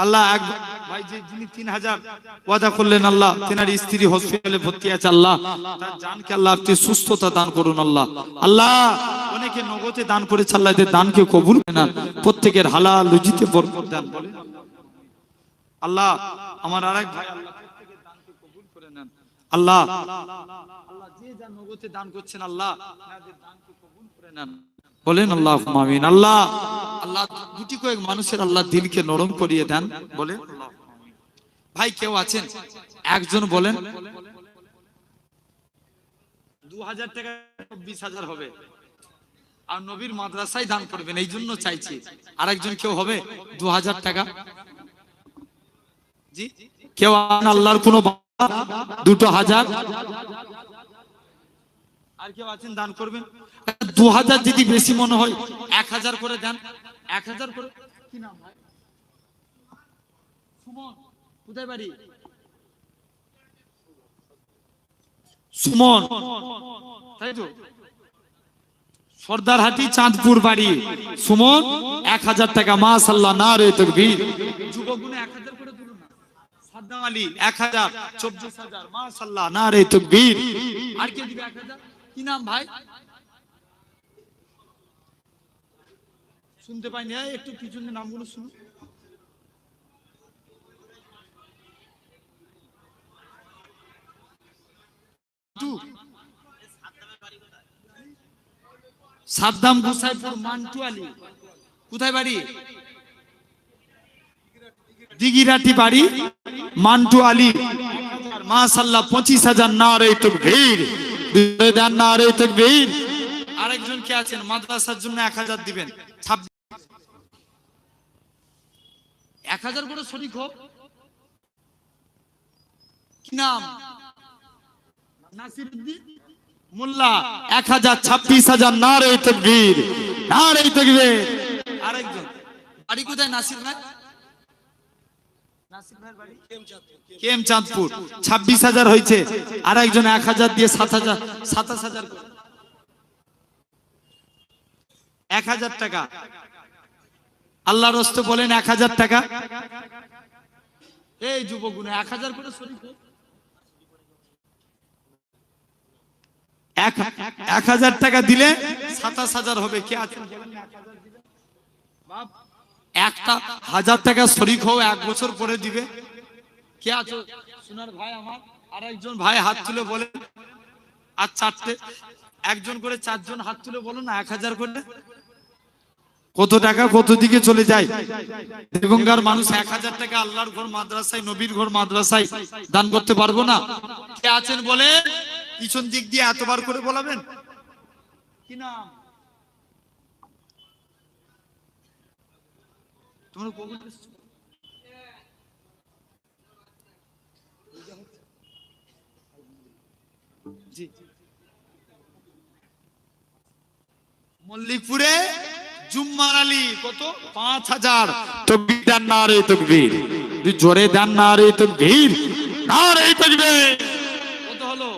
আল্লাহ এক ভাই যে যিনি 3,000 ওয়াদা করলেন, আল্লাহ তেনার স্ত্রী হসপিটালে ভর্তি আছে, আল্লাহ তার জানকে আল্লাহ আপনি সুস্থতা দান করুন। আল্লাহ আল্লাহ অনেকে নগদে দান করেছে, আল্লাহ এদের দানকে কবুল করে নেন, প্রত্যেকের হালাল রুজিতে বরকত দান করেন। আল্লাহ আমার আরেক ভাই, আল্লাহ প্রত্যেকের দানকে কবুল করে নেন। আল্লাহ আল্লাহ যে যা নগদে দান করছেন, আল্লাহ তাদের দানকে কবুল করে নেন। বলেন আল্লাহুম্মা আমিন। আল্লাহ আল্লাহ দুটি কয়েক মানুষের আল্লাহ দিলকে নরম করিয়ে দেন। বলেন ভাই, কেউ আছেন? একজন বলেন। 2,000 টাকা 24,000 হবে, আর নবীর মাদ্রাসায় দান করবেন, এই জন্য চাইছি। আর একজন কেউ হবে? 2,000 টাকা। জি, কেউ আছেন? আল্লাহর কোন 2,000? আর কেউ আছেন দান করবেন? 2,000 যদি বেশি মনে হয় 1,000 করে দেন। 1,000 করে। কি নাম ভাই? সুমন। কোথায় বাড়ি? সুমন, তাই তো? সর্দারহাটি, চাঁদপুর বাড়ি। সুমন 1,000 টাকা। মাশাআল্লাহ, নারে তাকবীর। যুবকগুলো 1,000 করে দিল না? সাদ্দাম আলী 1,000, 24,000। মাশাআল্লাহ, নারে তাকবীর। আর কে দিবে 1,000? কি নাম ভাই? শুনতে পাইনি, একটু পিছনে নামগুলো শুনুন। সাদ্দাম, গোসাইপুর, মান্টু আলী। কোথায় বাড়ি? দিগিরাটি বাড়ি, মান্টু আলী। মাশাআল্লাহ, 25,000। নারে তাকবীর, নারে তাকবীর। আরেকজন কে আছেন? মাদ্রাসার জন্য 1,000 দিবেন। 1,000 করে শরীক হোক। কি নাম? নাসিরউদ্দিন মোল্লা 1,000, 26,000। নারে তাকবীর, নারে তাকবীর। আরেকজন বাড়ি কোথায়? নাসির ভাই। নাসির ভাইয়ের বাড়ি কেম চাঁদপুর। 26,000 হয়েছে। আরেকজন 1,000 দিয়ে 7,000, 27,000 করে। 1,000 টাকা। আল্লাহর রাস্তে বলেন 1,000 টাকা। এই যুবকগুলো 1,000 করে শরীক হোক। 1,000 টাকা দিলে 27,000 হবে। কে আছেন বলেন? 1,000 দিবে। বাপ, একটা 1,000 টাকা শরীক হও, 1 বছর পরে দিবে। কে আছো? সোনার ভাই আমার। আর একজন ভাই হাত তুলে বলেন। আর চারটে, একজন করে 4 জন হাত তুলে বলো না, 1,000 করে। কত টাকা কত দিকে চলে যায়। দেবঙ্গার মানুষ 1,000 টাকা আল্লাহর ঘর মাদ্রাসায়, নবীর ঘর মাদ্রাসায় দান করতে পারবো না? কে আছেন বলে? পিছন দিক দিয়ে এতবার করে বলাবেন। কি নাম তোমার? জি, মল্লিকপুরে জুম্মার আলী। কত? 5,000। তাকবীর দেন, নারে তাকবীর। জোরে দেন, নারে তাকবীর, নারে তাকবীর। কত হলো?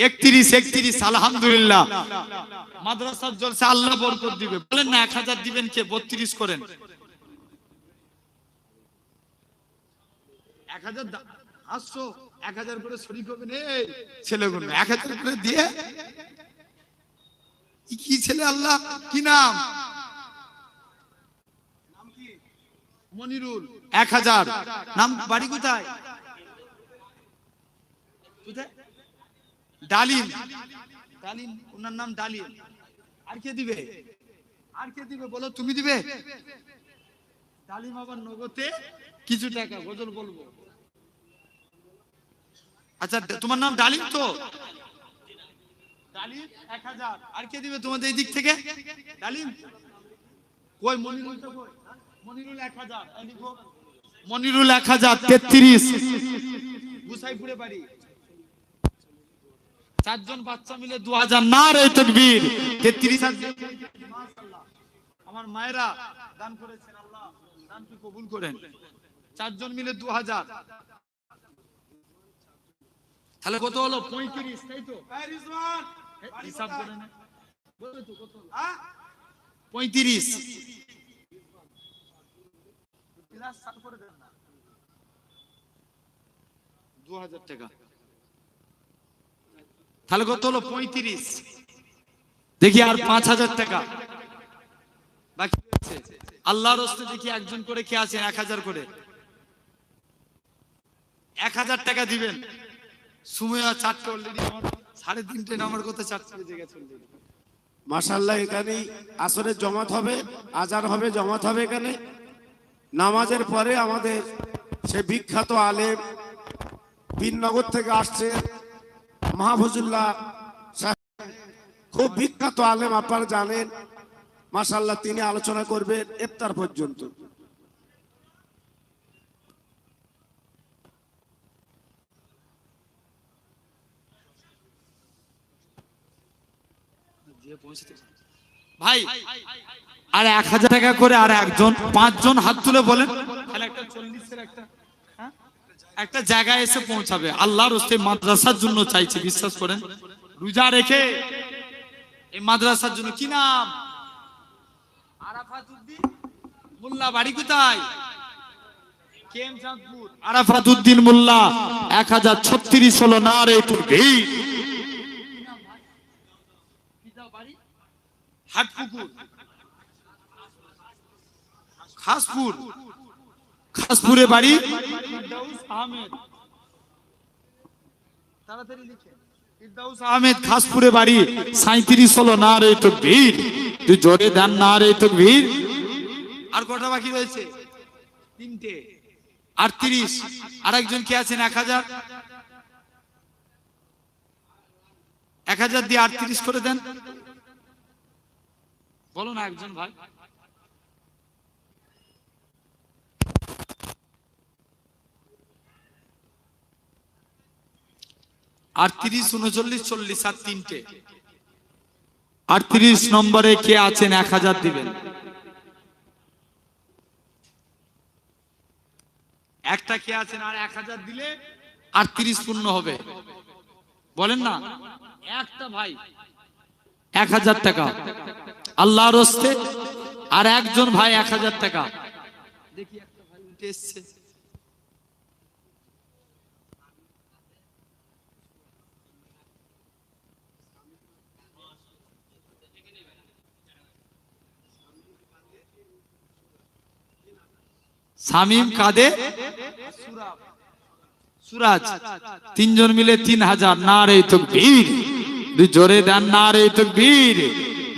31 আলহামদুলিল্লাহ। মাদ্রাসার জলসা আল্লাহ বরকত দিবে। বলেন না 1000 দিবেন কে? 32 করেন। 1000 করে শরীক হবেন এই ছেলেগুলো 1000 করে দিয়ে কি ছেলে আল্লাহ কি নাম? মনিরুল 1000। নাম বাড়ি কোথায়? ডালিম। ডালিম ওনার নাম ডালিম। আর কে দিবে? আর কে দিবে বলো? তুমি দিবে? ডালিম আবার নগদে কিছু টাকা গজল বলবো। আচ্ছা তোমার নাম ডালিম তো? ডালিম 1000। আর কে দিবে তোমাদের এই দিক থেকে? ডালিম কই? মনিরুল তো কই? মনিরুল 1000। এই লিখো মনিরুল 1000 33 গুসাইপুরে বাড়ি। 4 জন বাচ্চা মিলে 2000। নারে তাকবীর। 33,000 মাশাআল্লাহ। আমার মায়েরা দান করেছেন, আল্লাহ দানকে কবুল করেন। 4 জন মিলে 2000। তাহলে কত হলো? 35, তাই তো? রিজওয়ান হিসাব করে না বলো তো কত হলো? 35 প্লাস 7 করে দেন না 2000 টাকা। তাহলে কত হলো? 35। দেখি আর 5000 টাকা বাকি আছে। আল্লাহর রাস্তে দেখি একজন করে কে আছেন 1000 করে। 1000 টাকা দিবেন। সুমেয়া 4টা অলরেডি, আমার 3:30 নামার কথা 4টা বেজে গেছে অলরেডি। মাশাআল্লাহ। এখানেই আসরের জমাত হবে, আজান হবে, জমাত হবে এখানে। নামাজের পরে আমাদের সে বিখ্যাত আলেম বীরনগর থেকে আসছে মাহফুজুল্লাহ সাহেব, খুব বিখ্যাত আলেম, আপনারা জানেন। মাশাআল্লাহ তিনি আলোচনা করবেন ইফতার পর্যন্ত। ভাই আর 1000 টাকা করে। আর একজন 5 জন হাত তুলে বলেন তাহলে একটা 40-এর একটা জায়গায় এসে পৌঁছাবে। আল্লাহর রাস্তে মাদ্রাসার জন্য চাইছে, বিশ্বাস করেন। রোজা রেখে এই মাদ্রাসার জন্য। কি নাম? আরাফাত উদ্দিন মোল্লা। বাড়ি কোথায়? কেম চাঁদপুর। আরাফাত উদ্দিন মোল্লা 1036 হলো। নারে তাকবীর। হাটপুকুর খাসপুর। খাসপুরে বাড়ি। ফিরদাউস আহমেদ। তাড়াতাড়ি লিখে। ফিরদাউস আহমেদ খাসপুরে বাড়ি। 37 হলো। নারে তাকবীর। তুই জোরে দেন নারে তাকবীর। আর কটা বাকি রয়েছে? 3টে। 38। আরেকজন কে আছেন 1000? 1000 দিয়ে 38 করে দেন। বলো না একজন ভাই। আর 30, 39, 40 আর 3টে। 38 নম্বরে কে আছেন 1000 দিবেন। একটা কে আছেন আর 1000 দিলে 38 পূর্ণ হবে। বলেন না একটা ভাই 1000 টাকা আল্লাহর রাস্তে। আর একজন ভাই 1000 টাকা। দেখি একটা ভাই উঠে এসছে। শামীম কাদের সুরাজ। 3 জন মিলে 3000। নারে তাকবীর। জোরে দেন নারে তাকবীর।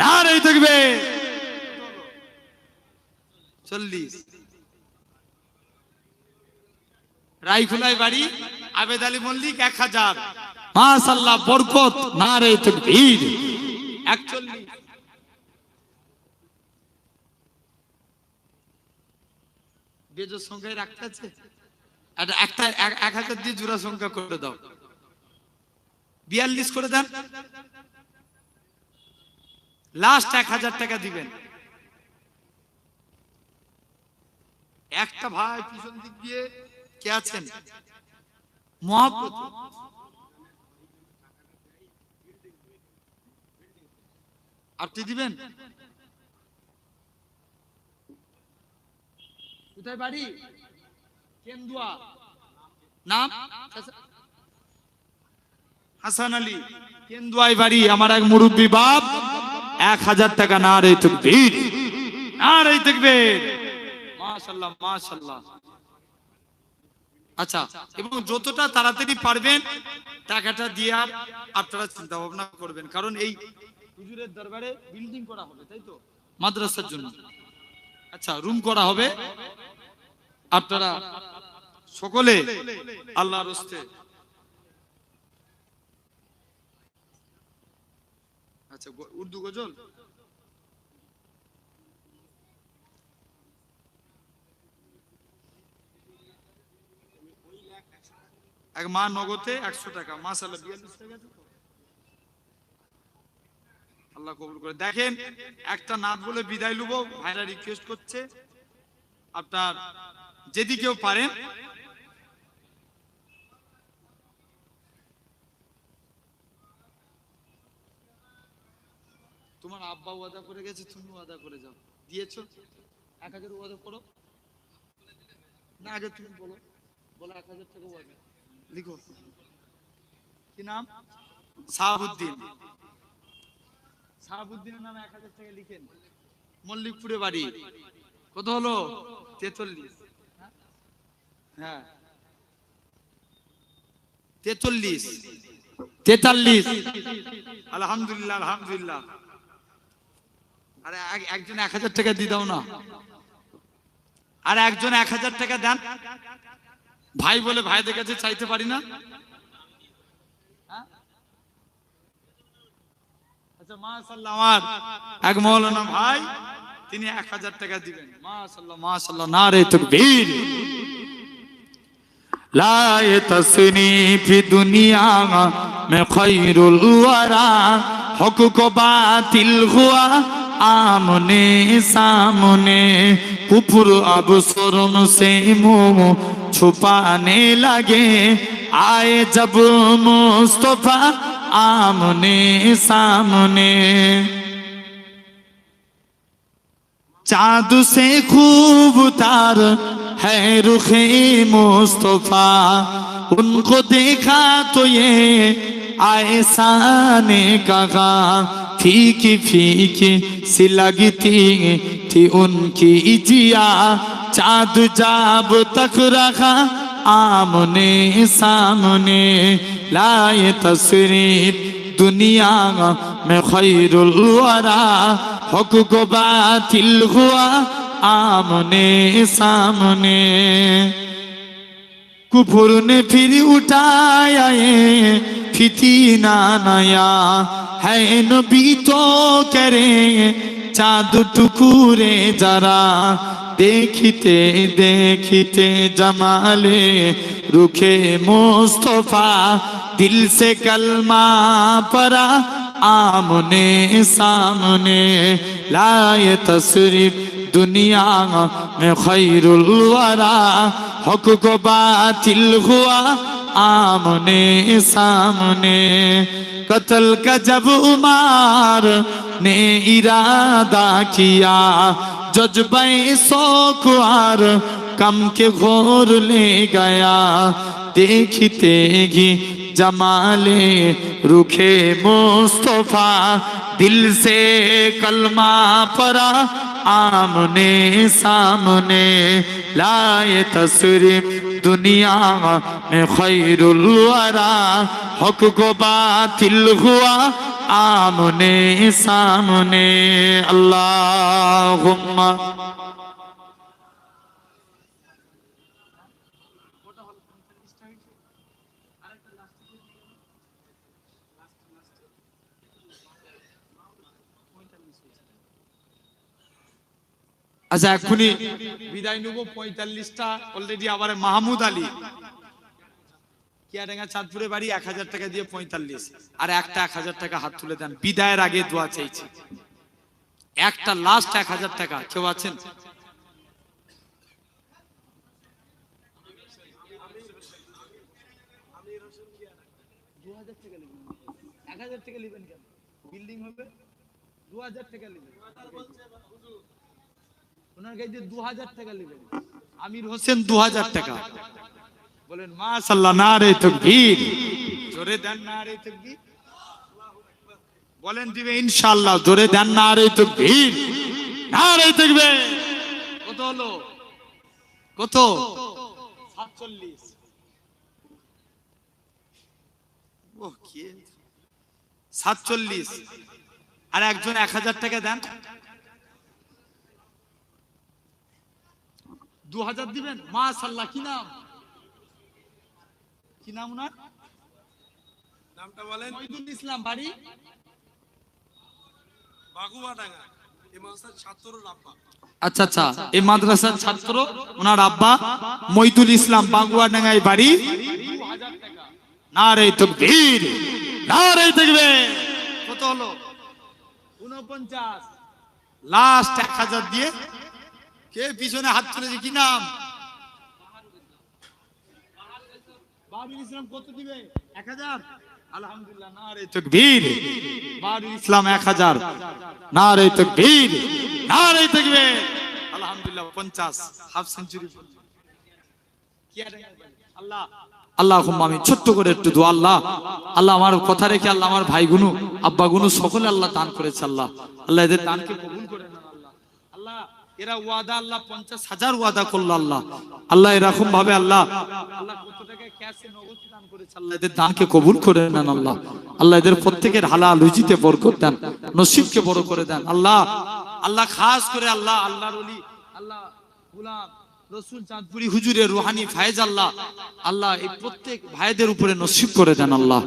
নারে তাকবীর। 40। রাইখুলাই বাড়ি। আবেদ আলী মল্লিক 1000। মাশাআল্লাহ বরকত। নারে তাকবীর। 41। বেজোর সংখ্যায় রাখতে আছে। একটা 1000 দিয়ে জোড়া সংখ্যা করে দাও। 42 করে দেন। লাস্ট 1000 টাকা দিবেন। একটা ভাই পিছন দিক দিয়ে কে আছেন? মহাপ্রভু আপনি দিবেন? কোথায় বাড়ি? কেন্দুয়া। নাম? হাসান আলী। কেন্দুয়ায় বাড়ি। আমার এক মুরব্বী বাপ 1000 টাকা। নারে তাকবীর, নারে তাকবীর, মাশাআল্লাহ মাশাআল্লাহ। আচ্ছা, এবং যতটা তাড়াতাড়ি পারবেন টাকাটা দিয়ে আর আপনারা চিন্তা ভাবনা করবেন, কারণ এই হুজুরের দরবারে বিল্ডিং করা হবে, তাই তো, মাদ্রাসার জন্য। আচ্ছা, রুম করা হবে। আপনারা সকলে আল্লাহর রাস্তে। আচ্ছা, উর্দু গজল। এক মা নগদে 100 টাকা। মাশাআল্লাহ, 42 টাকা। আল্লাহ কবুল করে। দেখেন, একটা নাত বলে বিদায় লুবো। ভাইরা রিকোয়েস্ট করছে, আপনার যদি কেউ পারেন তোমার আব্বা ওয়াদা করে গেছে, তুমি ওয়াদা করে যাও। দিয়েছো 1000 ওয়াদা করো না, আগে তুমি বলো, বলো 1000 টাকা ওয়াদা লিখো। কি নাম? সাহাবুদ্দিন। সাহাবুদ্দিনের নামে 1000 টাকা লিখেন। মল্লিকপুরে বাড়ি। কত হলো? 43। হ্যাঁ, 43 43। আলহামদুলিল্লাহ আলহামদুলিল্লাহ। আরে একজন 1000 টাকা দিয়ে দাও না। আর একজন 1000 টাকা দেন। ভাই বলে ভাইদের কাছে চাইতে পারি না। আচ্ছা, মাশাআল্লাহ, আমার এক মাওলানা ভাই, তিনি 1000 টাকা দিবেন। মাশাআল্লাহ মাশাআল্লাহ, নারে তাকবীর। লা তাসনিফি দুনিয়া মে খায়রুল ওয়ারা, হক কো বাতিল হুয়া আমনে সামনে, কুফর अब शर्म से मुंह छुपाने लगे, आए जब मुस्तफा आमने सामने। चाँद से खूब तार है रुखे मुस्तफा, उनको देखा तो ये ऐसा ने कहा, फीकी फीकी सी लगती थी उनकी जिया, चाँद जब तक रखा आमने सामने, लाए तशरीफ दुनिया में खैरुल वरा, हक को बातिल हुआ आमने सामने। कुफर ने फिर उठाया ये फितना नया, है नबी तो करे चाँद टुकुरे जरा, देखते देखते जमाले रुखे मुस्तफा, दिल से कलमा परा आमने सामने, लाए तशरीफ दुनिया में खैरुल वरा, हक को बातिल हुआ आमने सामने। कत्ल का जब उमर ने इरादा किया, जज्बे शौक़ कम के घोर ले गया, देखते ही जमाले रुखे मुस्तफा, दिल से कलमा परा आमने सामने, लाए तशरीफ दुनिया में खैरुल वरा, हक को बातिल हुआ आमने सामने। अल्लाहुम्मा আচ্ছা, এক্ষুনি বিদায় নেব। 45টা অলরেডি। আবার মাহমুদ আলী, কিয়াডাঙ্গা চাঁদপুরে বাড়ি, 1000 টাকা দিয়ে 45। আর একটা 1000 টাকা হাত তুলে দেন। বিদায়ের আগে দোয়া চাইছি। একটা লাস্ট 1000 টাকা কেউ আছেন? 2000 টাকা নেবেন ওনার কাছে 2000 টাকা নেবেন আমির হোসেন 2000 টাকা বলেন মাশাআল্লাহ নারে তাকবীর জোরে দেন নারে তাকবীর বলেন দিবে ইনশাআল্লাহ জোরে দেন নারে তাকবীর নারে তাকবীর কত হলো কত 47 ও কি 47 আর একজন 1000 টাকা দেন 2000 দিবেন মাশাআল্লাহ কি নাম ওনার নামটা বলেন মহিদুল ইসলাম বাড়ি বাগুয়াডাঙ্গা এই মাদ্রাসার ছাত্রর আব্বা আচ্ছা আচ্ছা এই মাদ্রাসার ছাত্র ওনার আব্বা মহিদুল ইসলাম বাগুয়াডাঙ্গায় বাড়ি 2000 টাকা নারে তাকবীর নারে তাকবীর কত হলো 49 লাস্ট 1000 দিয়ে কে পিছনে হাত তুলেছে কি নাম বাহাদুর ইসলাম কত দিবে 1000 আলহামদুলিল্লাহ নারে তাকবীর বাহাদুর ইসলাম 1000 নারে তাকবীর নারে তাকবীর আলহামদুলিল্লাহ 50 হাফ সেঞ্চুরি কি আল্লাহ আল্লাহুম্মা আমিন ছোট্ট করে একটু দোয়া আল্লাহ আল্লাহ আমার কথা রেখে আল্লাহ আমার ভাই গুনু আব্বা গুনু সকলে আল্লাহ দান করেছে আল্লাহ আল্লাহ এদের দানকে কবুল করে নেন আল্লাহ আল্লাহ এরা ওয়াদা আল্লাহ 50,000 ওয়াদা করলো আল্লাহ আল্লাহ এরকম ভাবে আল্লাহ আল্লাহ কত টাকা ক্যাশে নগদ দান করেছে আল্লাহ এদের দানকে কবুল করে নেন আল্লাহ আল্লাহ এদের প্রত্যেকের হালাল রুজিতে বরকত দেন নসিবকে বড় করে দেন আল্লাহ আল্লাহ খাস করে আল্লাহ আল্লাহর ওলি আল্লাহ গোলাম রসুল চাঁদপুরি হুজুরের রুহানি ফায়েজ আল্লাহ আল্লাহ এই প্রত্যেক ভাইদের উপরে নসিব করে দেন আল্লাহ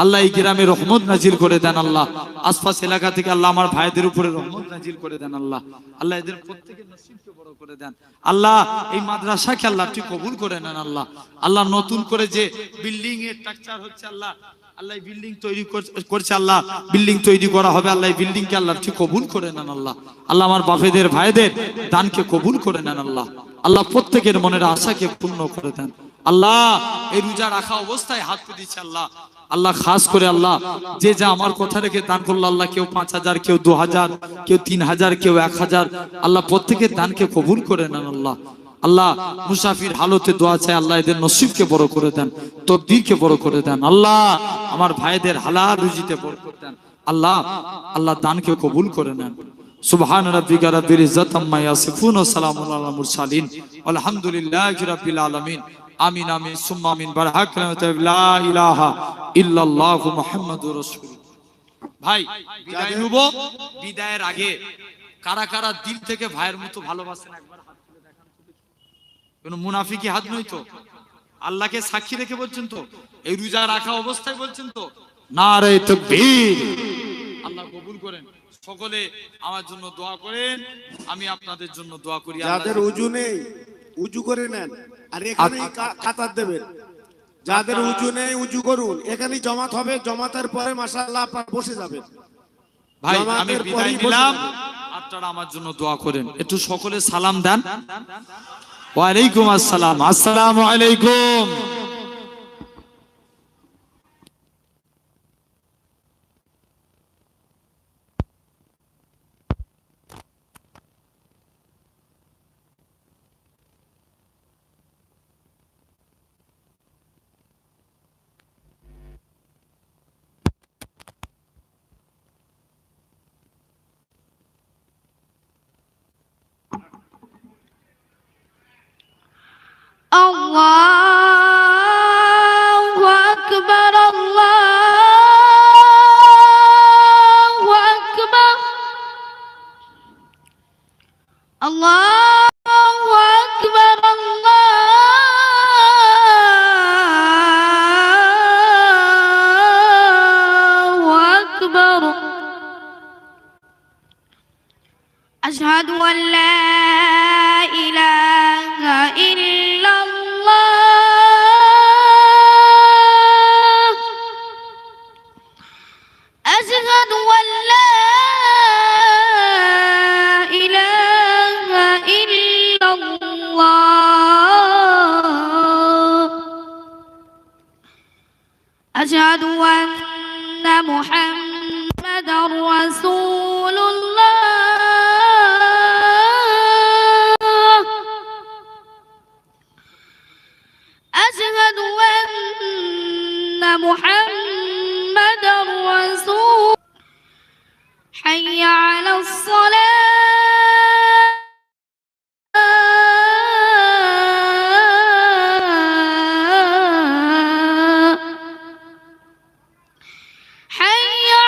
আল্লাহ এই গ্রামে রহমত নাজিল করে দেন আল্লাহ আশপাশ এলাকা থেকে আল্লাহ আমার ভাইদের উপরে রহমত নাজিল করে দেন আল্লাহ আল্লাহ এদের প্রত্যেকের নসিবকে বড় করে দেন আল্লাহ এই মাদ্রাসাকে আল্লাহ ঠিক কবুল করে নেন আল্লাহ আল্লাহ নতুন করে যে বিল্ডিং এর স্ট্রাকচার হচ্ছে আল্লাহ আল্লাহ বিল্ডিং তৈরি করছে আল্লাহ বিল্ডিং তৈরি করা হবে আল্লাহ এই বিল্ডিং কে আল্লাহ ঠিক কবুল করে নেন আল্লাহ আল্লাহ আমার বাপেদের ভাইদের দানকে কবুল করে নেন আল্লাহ আল্লাহ প্রত্যেকের মনের আশাকে পূর্ণ করে দেন আল্লাহ এই রোজা রাখা অবস্থায় হাত দিচ্ছে আল্লাহ আল্লাহ খাস করে আল্লাহ যে যা আমার কথা রেখে দান করলো আল্লাহ কেউ 5000 কেউ 2000 কেউ 3000 কেউ 1000 আল্লাহ প্রত্যেকের দানকে কবুল করে নেন আল্লাহ আল্লাহ মুসাফির হালতে দোয়া চাই আল্লাহ এদের নসিবকে বড় করে দেন তকদীরকে বড় করে দেন আল্লাহ আমার ভাইদের হালাল রুজিতে বরকত দেন আল্লাহ আল্লাহ দানকে কবুল করে নেন সুবহান রাব্বিকা রাব্বিল ইজ্জাতি আম্মা ইয়াসিফুন ওয়া সালামুন আলাল মুরসালিন আলহামদুলিল্লাহি রাব্বিল আলামিন আমিন আমিন সুম্মা আমিন বারহাক লা ইলাহা ইল্লাল্লাহু মুহাম্মাদুর রাসূলুল্লাহ ভাই বিদায় নেব বিদায়ের আগে কারা কারা দিল থেকে ভাইয়ের মতো ভালোবাসেন একবার হাত তুলে দেখান তো দেখি কোন মুনাফিকি হাত নয় তো আল্লাহকে সাক্ষী রেখে বলছেন তো এই রোজা রাখা অবস্থায় বলছেন তো নারে তাকবীর আল্লাহ কবুল করেন সকলে আমার জন্য দোয়া করেন আমি আপনাদের জন্য দোয়া করি যাদের উজু নেই উজু করে নেন আর এখানেই কাতার দেবেন যাদের উজু নেই উজু করুন এখানেই জমাত হবে জমাতের পরে মাশাআল্লাহ আপনারা বসে যাবেন ভাই আমি বিদায় নিলাম আপনারা আমার জন্য দোয়া করেন একটু সকলে সালাম দেন ওয়া আলাইকুম আসসালাম আসসালামু আলাইকুম الله أكبر الله أكبر الله أكبر الله أكبر أشهد أن لا إله إلا الله أشهد أن لا إله إلا الله أشهد أن محمدا رسول حي على الصلاة